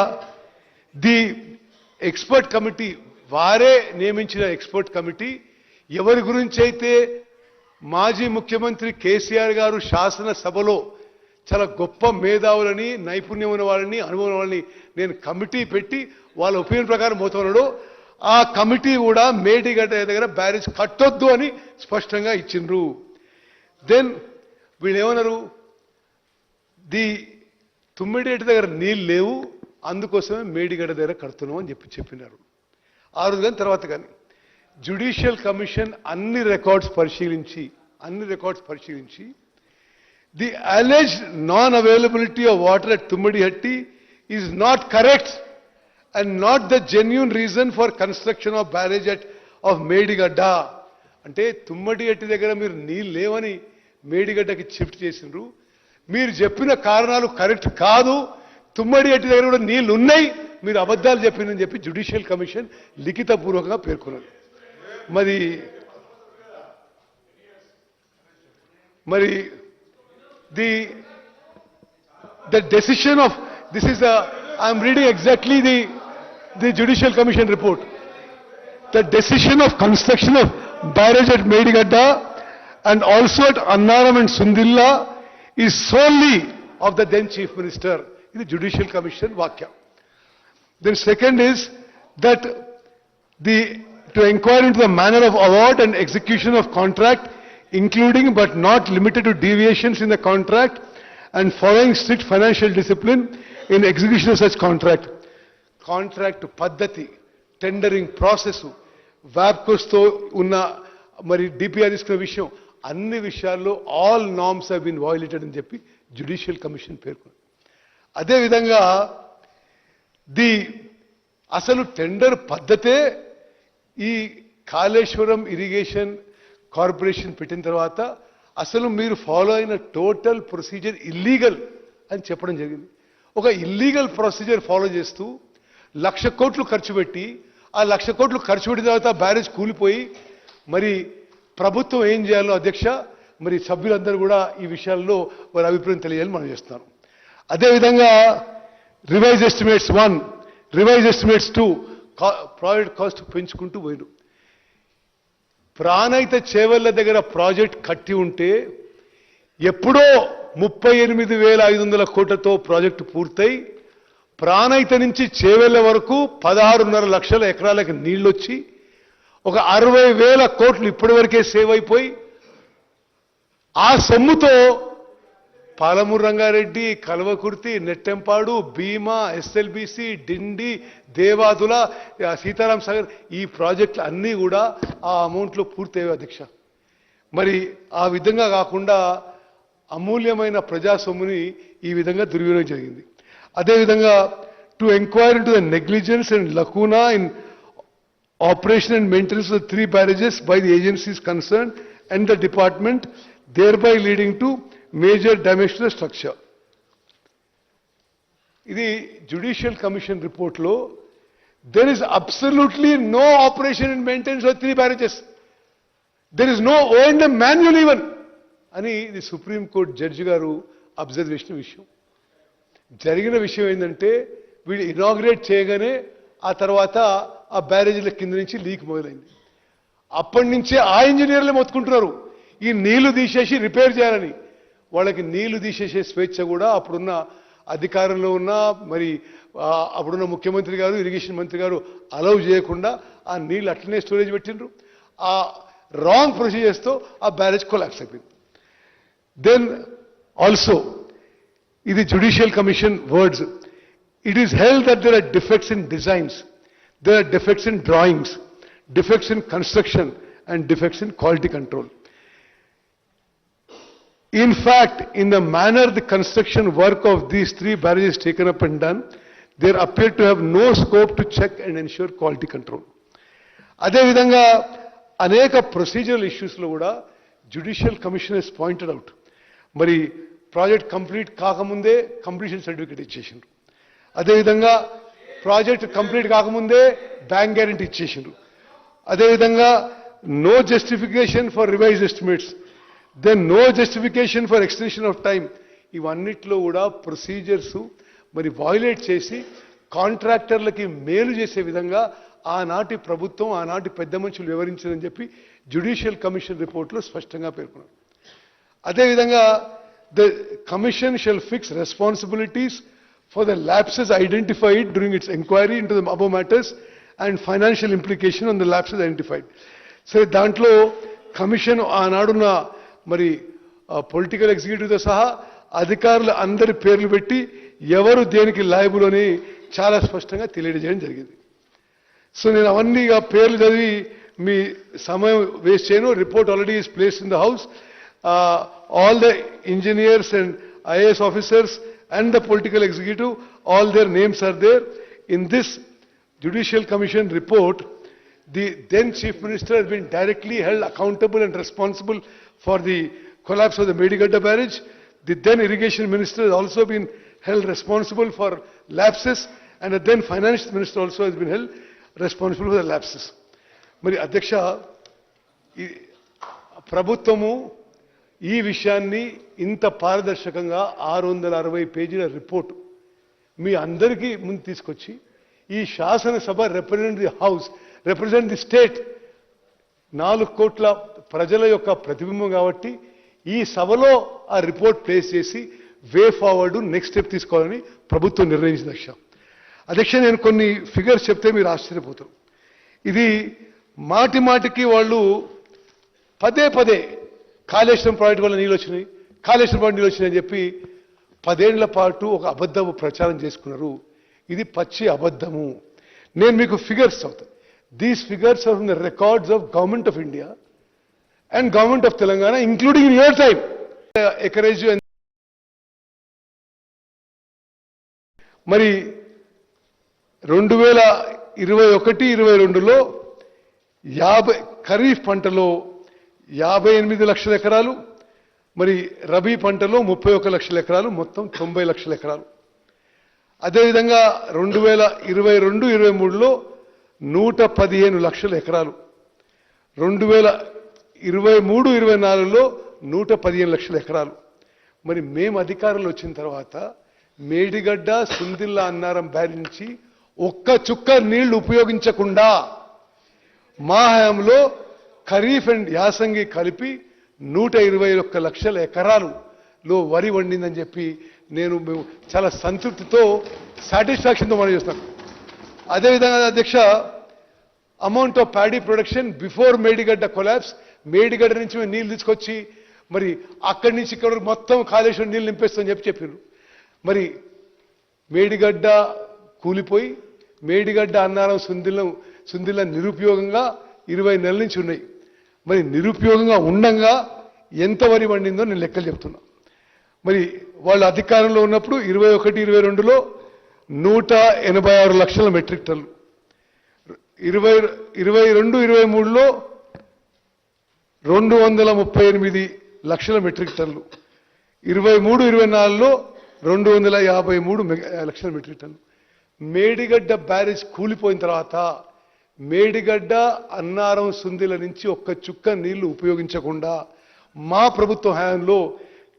ది ఎక్స్పర్ట్ కమిటీ, వారే నియమించిన ఎక్స్పర్ట్ కమిటీ ఎవరి గురించి అయితే మాజీ ముఖ్యమంత్రి కేసీఆర్ గారు శాసనసభలో చాలా గొప్ప మేధావులని, నైపుణ్యం ఉన్న వాళ్ళని, అనుభవం వాళ్ళని నేను కమిటీ పెట్టి వాళ్ళ ఒపీనియన్ ప్రకారం పోతున్నాడు, ఆ కమిటీ కూడా మేడిగడ్డ దగ్గర బ్యారేజ్ కట్టొద్దు అని స్పష్టంగా ఇచ్చిండ్రు. దెన్ వీళ్ళు ఏమన్నారు, ది తుమ్మిడేటి దగ్గర నీళ్ళు లేవు, అందుకోసమే మేడిగడ్డ దగ్గర కడుతున్నాం అని చెప్పినారు. ఆ రోజు కానీ తర్వాత కానీ జ్యుడిషియల్ కమిషన్ అన్ని రికార్డ్స్ పరిశీలించి the alleged non-availability of water at Tummidihatti is not correct and not the genuine reason for construction of barrage of Medigadda. అంటే తుమ్మడిహట్టి దగ్గర మీరు నీళ్ళు లేవని మేడిగడ్డకి షిఫ్ట్ చేసిండ్రు. మీరు చెప్పిన కారణాలు కరెక్ట్ కాదు, తుమ్మడిహట్టి దగ్గర కూడా నీళ్లు ఉన్నాయి, మీరు అబద్ధాలు చెప్పిందని చెప్పి జ్యుడిషియల్ కమిషన్ లిఖితపూర్వకంగా పేర్కొన్నారు. మరి the decision of this is I am reading exactly the Judicial Commission report. The decision of construction of barrage at Medigadda and also at Annaram and Sundilla is solely of the then Chief Minister in the Judicial Commission Vakya. Then second is that to inquire into the manner of award and execution of contract, including but not limited to deviations in the contract and following strict financial discipline in execution of such contract. Contract paddhati, tendering process, WAPCOS తో ఉన్న మరి DPR తీసుకున్న విషయం అన్ని విషయాల్లో all norms have been violated అని చెప్పి judicial commission పేర్కొంది. అదేవిధంగా అసలు టెండర్ పద్ధతే ఈ కాళేశ్వరం ఇరిగేషన్ కార్పొరేషన్ పెట్టిన తర్వాత అసలు మీరు ఫాలో అయిన టోటల్ ప్రొసీజర్ ఇల్లీగల్ అని చెప్పడం జరిగింది. ఒక ఇల్లీగల్ ప్రొసీజర్ ఫాలో చేస్తూ 1,00,000 కోట్లు ఖర్చు పెట్టి ఆ 1,00,000 కోట్లు ఖర్చు పెట్టిన తర్వాత బ్యారేజ్ కూలిపోయి మరి ప్రభుత్వం ఏం చేయాలో అధ్యక్ష మరి సభ్యులందరూ కూడా ఈ విషయాల్లో వారి అభిప్రాయం తెలియాలని మనం చేస్తున్నాం. అదేవిధంగా revise estimates 1, revise estimates 2 project cost పెంచుకుంటూ పోయిను. ప్రాణహిత చేవెళ్ల దగ్గర ప్రాజెక్ట్ కట్టి ఉంటే ఎప్పుడో 38,500 కోట్లతో ప్రాజెక్టు పూర్తయి ప్రాణహిత నుంచి చేవెళ్ల వరకు 16.5 లక్షల ఎకరాలకు నీళ్లొచ్చి ఒక 60,000 కోట్లు ఇప్పటి వరకే సేవ్ అయిపోయి ఆ సొమ్ముతో పాలమూరు రంగారెడ్డి, కల్వకుర్తి, నెట్టెంపాడు, భీమా, ఎస్ఎల్బిసి, డిండి, దేవాదుల, సీతారాం సాగర్ ఈ ప్రాజెక్టులు అన్నీ కూడా ఆ అమౌంట్లో పూర్తయ్యాయి అధ్యక్ష. మరి ఆ విధంగా కాకుండా అమూల్యమైన ప్రజా సొమ్ముని ఈ విధంగా దుర్వినియోగం జరిగింది. అదేవిధంగా to enquire into the negligence and లకూనా in operation and maintenance of 3 barrages by the agencies concern and the department thereby leading to major damage to the structure. ఇది జ్యుడిషియల్ కమిషన్ రిపోర్ట్లో there is absolutely no operation and maintenance of 3 barrages. There is no O&M manual even అని ఇది supreme court judge గారు observe చేసిన విషయం. జరిగిన విషయం ఏంటంటే వీళ్ళు ఇనాగ్రేట్ చేయగానే ఆ తర్వాత ఆ బ్యారేజీల కింద నుంచి లీక్ మొదలైంది. అప్పటి నుంచే ఆ ఇంజనీర్లే మొత్తుకుంటున్నారు ఈ నీళ్లు తీసేసి రిపేర్ చేయాలని. వాళ్ళకి నీళ్లు తీసేసే స్వేచ్ఛ కూడా అప్పుడున్న అధికారంలో ఉన్న మరి అప్పుడున్న ముఖ్యమంత్రి గారు, ఇరిగేషన్ మంత్రి గారు అలౌ చేయకుండా ఆ నీళ్లు అట్లనే స్టోరేజ్ పెట్టిండ్రు. ఆ రాంగ్ ప్రొసీజర్స్తో ఆ బ్యారేజ్ కొలాప్స్ అయిపోయింది. దెన్ ఆల్సో ఇది judicial commission words. It is held that there are defects in designs, there are defects in drawings, defects in construction and defects in quality control. In fact, in the manner the construction work of these 3 barrages taken up and done, there appear to have no scope to check and ensure quality control. అదేవిధంగా అనేక procedural ఇష్యూస్లో కూడా judicial commission has pointed out. మరి project complete కాకముందే completion certificate ఇచ్చేసిండ్రు. అదేవిధంగా project complete కాకముందే bank guarantee ఇచ్చేసిండ్రు. అదేవిధంగా no justification for revise estimates, then no justification for extension of time. ఇవన్నిట్లో కూడా ప్రొసీజర్స్ మరి వయోలేట్ చేసి కాంట్రాక్టర్లకి మేలు చేసే విధంగా ఆనాటి ప్రభుత్వం ఆనాటి పెద్ద మనుషులు వివరించారని చెప్పి జ్యుడిషియల్ కమిషన్ రిపోర్ట్లో స్పష్టంగా పేర్కొన్నారు. అదేవిధంగా the commission shall fix responsibilities for the lapses identified during its enquiry into the above matters and financial implication on the lapses identified. సరే, దాంట్లో కమిషన్ ఆనాడున్న మరి పొలిటికల్ ఎగ్జిక్యూటివ్తో సహా అధికారులు అందరి పేర్లు పెట్టి ఎవరు దేనికి లయబుల్ అని చాలా స్పష్టంగా తెలియజేయడం జరిగింది. సో నేను అవన్నీ పేర్లు చదివి మీ సమయం వేస్ట్ చేయను. Report already is place in the house. All the engineers and IAS officers and the political executive, all their names are there in this judicial commission report. The then Chief Minister has been directly held accountable and responsible for the collapse of the Medigadda barrage. The then Irrigation Minister has also been held responsible for lapses, and the then Finance Minister also has been held responsible for the lapses. మరి అధ్యక్ష, ప్రభుత్వము ఈ విషయాన్ని ఇంత పారదర్శకంగా 660 పేజీల report మీ అందరికీ ముందు తీసుకొచ్చి ఈ శాసనసభ represent the house, represent the state 4 కోట్ల ప్రజల యొక్క ప్రతిబింబం కాబట్టి ఈ సభలో ఆ రిపోర్ట్ ప్లేస్ చేసి వే ఫార్వర్డ్ నెక్స్ట్ స్టెప్ తీసుకోవాలని ప్రభుత్వం నిర్ణయించిన అధ్యక్ష నేను కొన్ని ఫిగర్స్ చెప్తే మీరు ఆశ్చర్యపోతారు. ఇది మాటి మాటికి వాళ్ళు పదే పదే కాళేశ్వరం ప్రాజెక్టు వల్ల నీళ్ళు వచ్చినాయి, కాళేశ్వరం ప్రాజెక్టు నీళ్ళు వచ్చినాయి అని చెప్పి 10 ఏళ్ల పాటు ఒక అబద్ధము ప్రచారం చేసుకున్నారు. ఇది పచ్చి అబద్ధము. నేను మీకు ఫిగర్స్ చదువుతాను. These figures are from the records of government of India and government of Telangana including in your time. Acreage మరి 2021-22లో ఖరీఫ్ పంటలో 58 లక్షల ఎకరాలు, మరి రబీ పంటలో 31 లక్షల ఎకరాలు, మొత్తం 90 లక్షల ఎకరాలు. అదేవిధంగా 2022-23లో 115 లక్షల ఎకరాలు, 2023-24లో 115 లక్షల ఎకరాలు. మరి మేము అధికారంలో వచ్చిన తర్వాత మేడిగడ్డ సుందిల్ల అన్నారం బ్యారేజ్ నుంచి ఒక్క చుక్క నీళ్లు ఉపయోగించకుండా మా హయాంలో ఖరీఫ్ అండ్ యాసంగి కలిపి 121 లక్షల ఎకరాలులో వరి వండిందని చెప్పి మేము చాలా సంతృప్తితో సాటిస్ఫాక్షన్తో మనం చేస్తాను. అదేవిధంగా అధ్యక్ష amount of paddy production before Medigadda collapse, Medigadda నుంచి మేము నీళ్ళు తీసుకొచ్చి మరి అక్కడి నుంచి ఇక్కడ మొత్తం కాళేశ్వరం నీళ్ళు నింపేస్తామని చెప్పారు. మరి మేడిగడ్డ కూలిపోయి మేడిగడ్డ అన్నారం సుందిల్ల నిరుపయోగంగా 20 నెలల నుంచి ఉన్నాయి. మరి నిరుపయోగంగా ఉండంగా ఎంత వరి వండిందో నేను లెక్కలు చెప్తున్నా. మరి వాళ్ళు అధికారంలో ఉన్నప్పుడు 21-22లో 186 లక్షల మెట్రిక్ టన్నులు, 22-23లో 238 లక్షల మెట్రిక్ టన్నులు, 23-24లో 253 లక్షల మెట్రిక్ టన్నులు. మేడిగడ్డ బ్యారేజ్ కూలిపోయిన తర్వాత మేడిగడ్డ అన్నారం సుందిల నుంచి ఒక్క చుక్క నీళ్లు ఉపయోగించకుండా మా ప్రభుత్వ హయాంలో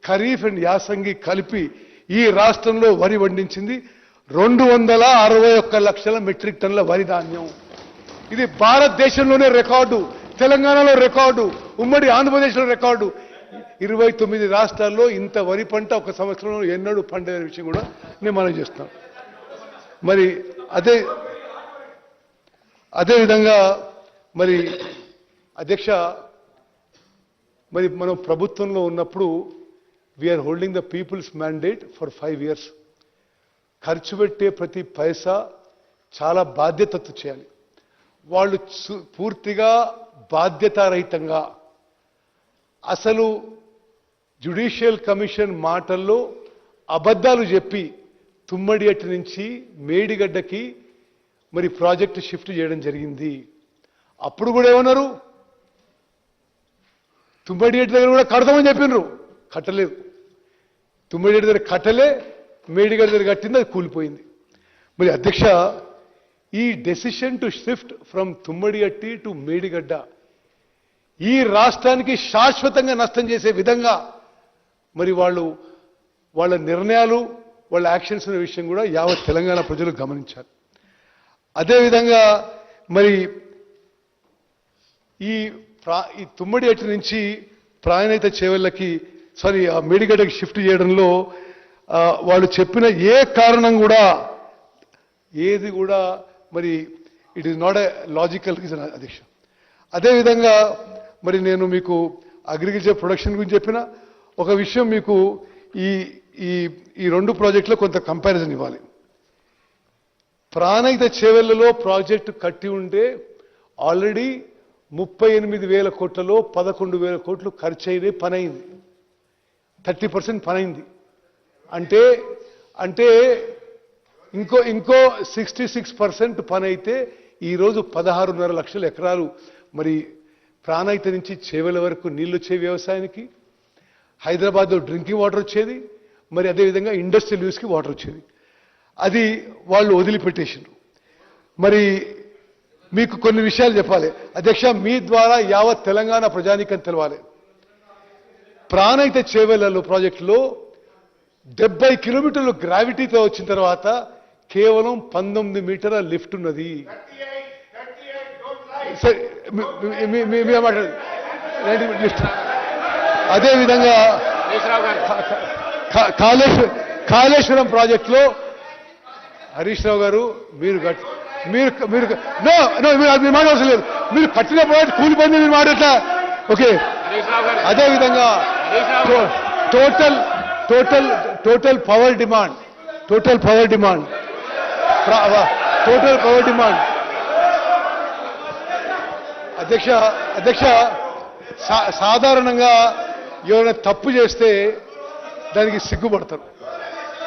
ఖరీఫ్ అండ్ యాసంగి కలిపి ఈ రాష్ట్రంలో వరి వండించింది 261 లక్షల మెట్రిక్ టన్నుల వరి ధాన్యం. ఇది భారతదేశంలోనే రికార్డు, తెలంగాణలో రికార్డు, ఉమ్మడి ఆంధ్రప్రదేశ్లో రికార్డు. 29 రాష్ట్రాల్లో ఇంత వరి పంట ఒక సంవత్సరంలో ఎన్నడూ పండిన విషయం కూడా నేను మనం చేస్తున్నాను. మరి అదేవిధంగా మరి అధ్యక్ష మరి మనం ప్రభుత్వంలో ఉన్నప్పుడు we are holding the people's mandate for 5 years. ఖర్చు పెట్టే ప్రతి పైసా చాలా బాధ్యతతో చేయాలి. వాళ్ళు పూర్తిగా బాధ్యతారహితంగా అసలు జ్యుడిషియల్ కమిషన్ మాటల్లో అబద్ధాలు చెప్పి తుమ్మడియట్టు నుంచి మేడిగడ్డకి మరి ప్రాజెక్టు షిఫ్ట్ చేయడం జరిగింది. అప్పుడు కూడా ఏమన్నారు, తుమ్మడియట్టు దగ్గర కూడా కడతామని చెప్పినారు, కట్టలేదు. తుమ్మడియట్టు దగ్గర కట్టలే, మేడిగడ్డ దగ్గర కట్టింది, అది కూలిపోయింది. మరి అధ్యక్ష ఈ decision to shift from Tummidihatti to Medigadda ఈ రాష్ట్రానికి శాశ్వతంగా నష్టం చేసే విధంగా మరి వాళ్ళ నిర్ణయాలు, వాళ్ళ యాక్షన్స్ అనే విషయం కూడా యావత్ తెలంగాణ ప్రజలు గమనించాలి. అదేవిధంగా మరి ఈ తుమ్మడియట్టి నుంచి ప్రాణహిత చేవెళ్ళకి ఆ మేడిగడ్డకి షిఫ్ట్ చేయడంలో వాళ్ళు చెప్పిన ఏ కారణం కూడా ఏది కూడా మరి it is not a logical reason అధ్యక్ష. అదేవిధంగా మరి నేను మీకు అగ్రికల్చర్ ప్రొడక్షన్ గురించి చెప్పిన ఒక విషయం మీకు ఈ ఈ 2 ప్రాజెక్టులో కొంత కంపారిజన్ ఇవ్వాలి. ప్రాణహిత చేవెళ్లలో ప్రాజెక్టు కట్టి ఉంటే ఆల్రెడీ 38,000 కోట్లలో 11,000 కోట్లు ఖర్చు అయిన పని అయింది, 30% పని అయింది. అంటే ఇంకో 66% పని అయితే ఈరోజు 16.5 లక్షల ఎకరాలు మరి ప్రాణహిత నుంచి చేవెల వరకు నీళ్ళు వచ్చే వ్యవసాయానికి, హైదరాబాద్లో డ్రింకింగ్ వాటర్ వచ్చేది, మరి అదేవిధంగా ఇండస్ట్రియల్ యూస్కి వాటర్ వచ్చేది. అది వాళ్ళు వదిలిపెట్టేసిండ్రు. మరి మీకు కొన్ని విషయాలు చెప్పాలి అధ్యక్ష, మీ ద్వారా యావత్ తెలంగాణ ప్రజానీకం తెలవాలి. ప్రాణహిత చేవెళ్లలో ప్రాజెక్టులో 70 కిలోమీటర్లు గ్రావిటీతో వచ్చిన తర్వాత కేవలం 19 మీటర్ల లిఫ్ట్ ఉన్నది. సరే మీరు మాట్లాడు లిస్ట్. అదేవిధంగా హరీష్ రావు గారు కాళేశ్వరం ప్రాజెక్టులో హరీష్ రావు గారు మీరు మీరు మీరు నో నో మీరు మాట్లాడవలసిన లేదు. మీరు కట్టిన ప్రాజెక్ట్ కూలిపోయింది, మీరు మాట్లాడట్లా. ఓకే. హరీష్ రావు గారు అదేవిధంగా హరీష్ రావు గారు total total total power demand total power demand అధ్యక్ష సాధారణంగా ఎవరైనా తప్పు చేస్తే దానికి సిగ్గుపడతారు.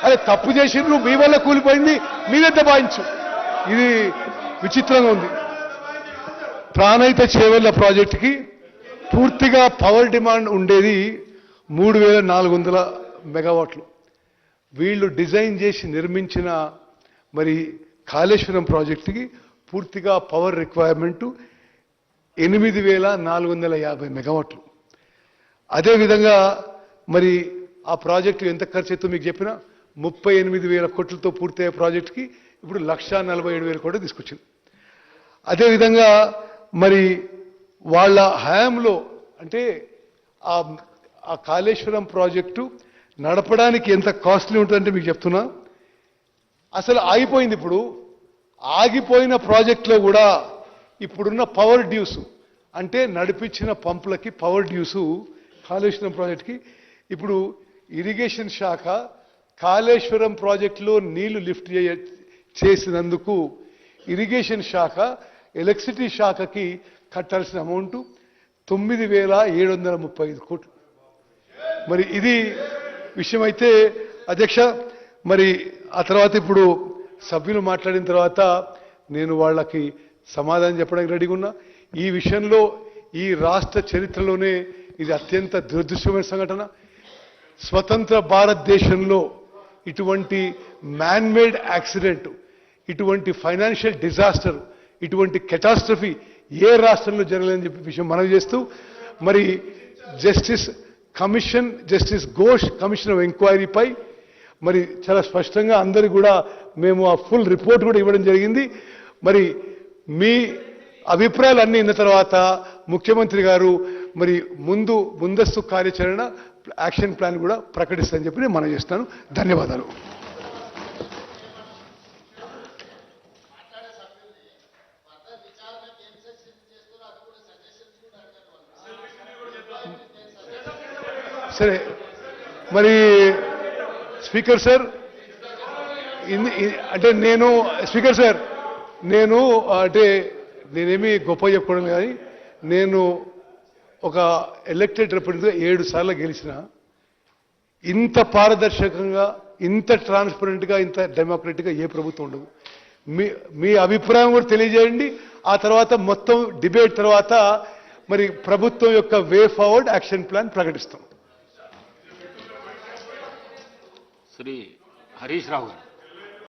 అదే తప్పు చేసి నువ్వు మీ వల్ల కూలిపోయింది మీరే దబాయించు. ఇది విచిత్రంగా ఉంది. ప్రాణహిత చేవెళ్ల ప్రాజెక్టుకి పూర్తిగా పవర్ డిమాండ్ ఉండేది 3400 మెగావాట్లు. వీళ్ళు డిజైన్ చేసి నిర్మించిన మరి కాళేశ్వరం ప్రాజెక్టుకి పూర్తిగా పవర్ రిక్వైర్మెంటు 8450 మెగావాట్లు. అదేవిధంగా మరి ఆ ప్రాజెక్టు ఎంత ఖర్చు అవుతుందో మీకు చెప్పిన 38,000 కోట్లతో పూర్తయ్యే ప్రాజెక్టుకి ఇప్పుడు 1,47,000 కోట్లు తీసుకొచ్చింది. అదేవిధంగా మరి వాళ్ళ హయాంలో అంటే ఆ కాళేశ్వరం ప్రాజెక్టు నడపడానికి ఎంత కాస్ట్లీ ఉంటుందంటే మీకు చెప్తున్నా. అసలు ఆగిపోయింది. ఇప్పుడు ఆగిపోయిన ప్రాజెక్టులో కూడా ఇప్పుడున్న పవర్ డ్యూస్ అంటే నడిపించిన పంపులకి పవర్ డ్యూసు కాళేశ్వరం ప్రాజెక్టుకి ఇప్పుడు ఇరిగేషన్ శాఖ కాళేశ్వరం ప్రాజెక్టులో నీళ్లు లిఫ్ట్ చేసినందుకు ఇరిగేషన్ శాఖ ఎలక్ట్రిసిటీ శాఖకి కట్టాల్సిన అమౌంట్ 9,735 కోట్లు. మరి ఇది విషయం అయితే అధ్యక్ష, మరి ఆ తర్వాత ఇప్పుడు సభ్యులు మాట్లాడిన తర్వాత నేను వాళ్ళకి సమాధానం చెప్పడానికి రెడీగా ఉన్నా. ఈ విషయంలో ఈ రాష్ట్ర చరిత్రలోనే ఇది అత్యంత దురదృష్టమైన సంఘటన. స్వతంత్ర భారతదేశంలో ఇటువంటి మ్యాన్మేడ్ యాక్సిడెంట్, ఇటువంటి ఫైనాన్షియల్ డిజాస్టర్, ఇటువంటి కెటాస్ట్రఫీ ఏ రాష్ట్రంలో జరగలేదని చెప్పి విషయం మనవి చేస్తూ మరి జస్టిస్ ఘోష్ కమిషన్ ఆఫ్ ఎంక్వైరీపై మరి చాలా స్పష్టంగా అందరికీ కూడా మేము ఆ ఫుల్ రిపోర్ట్ కూడా ఇవ్వడం జరిగింది. మరి మీ అభిప్రాయాలు అన్నీ ఇన్న తర్వాత ముఖ్యమంత్రి గారు మరి ముందస్తు కార్యాచరణ యాక్షన్ ప్లాన్ కూడా ప్రకటిస్తారని చెప్పి నేను మనవి చేస్తాను. ధన్యవాదాలు. సరే మరి స్పీకర్ సార్ అంటే స్పీకర్ సార్ నేనేమి గొప్ప చెప్పుకోవడం కానీ నేను ఒక ఎలక్టెడ్ రిప్రజెంటేటివ్గా 7 సార్లు గెలిచిన. ఇంత పారదర్శకంగా, ఇంత ట్రాన్స్పరెంట్గా, ఇంత డెమోక్రటిక్గా ఏ ప్రభుత్వం ఉండదు. మీ అభిప్రాయం కూడా తెలియజేయండి. ఆ తర్వాత మొత్తం డిబేట్ తర్వాత మరి ప్రభుత్వం యొక్క వే ఫార్వర్డ్ యాక్షన్ ప్లాన్ ప్రకటిస్తాం. శ్రీ హరీష్ రావు గారు.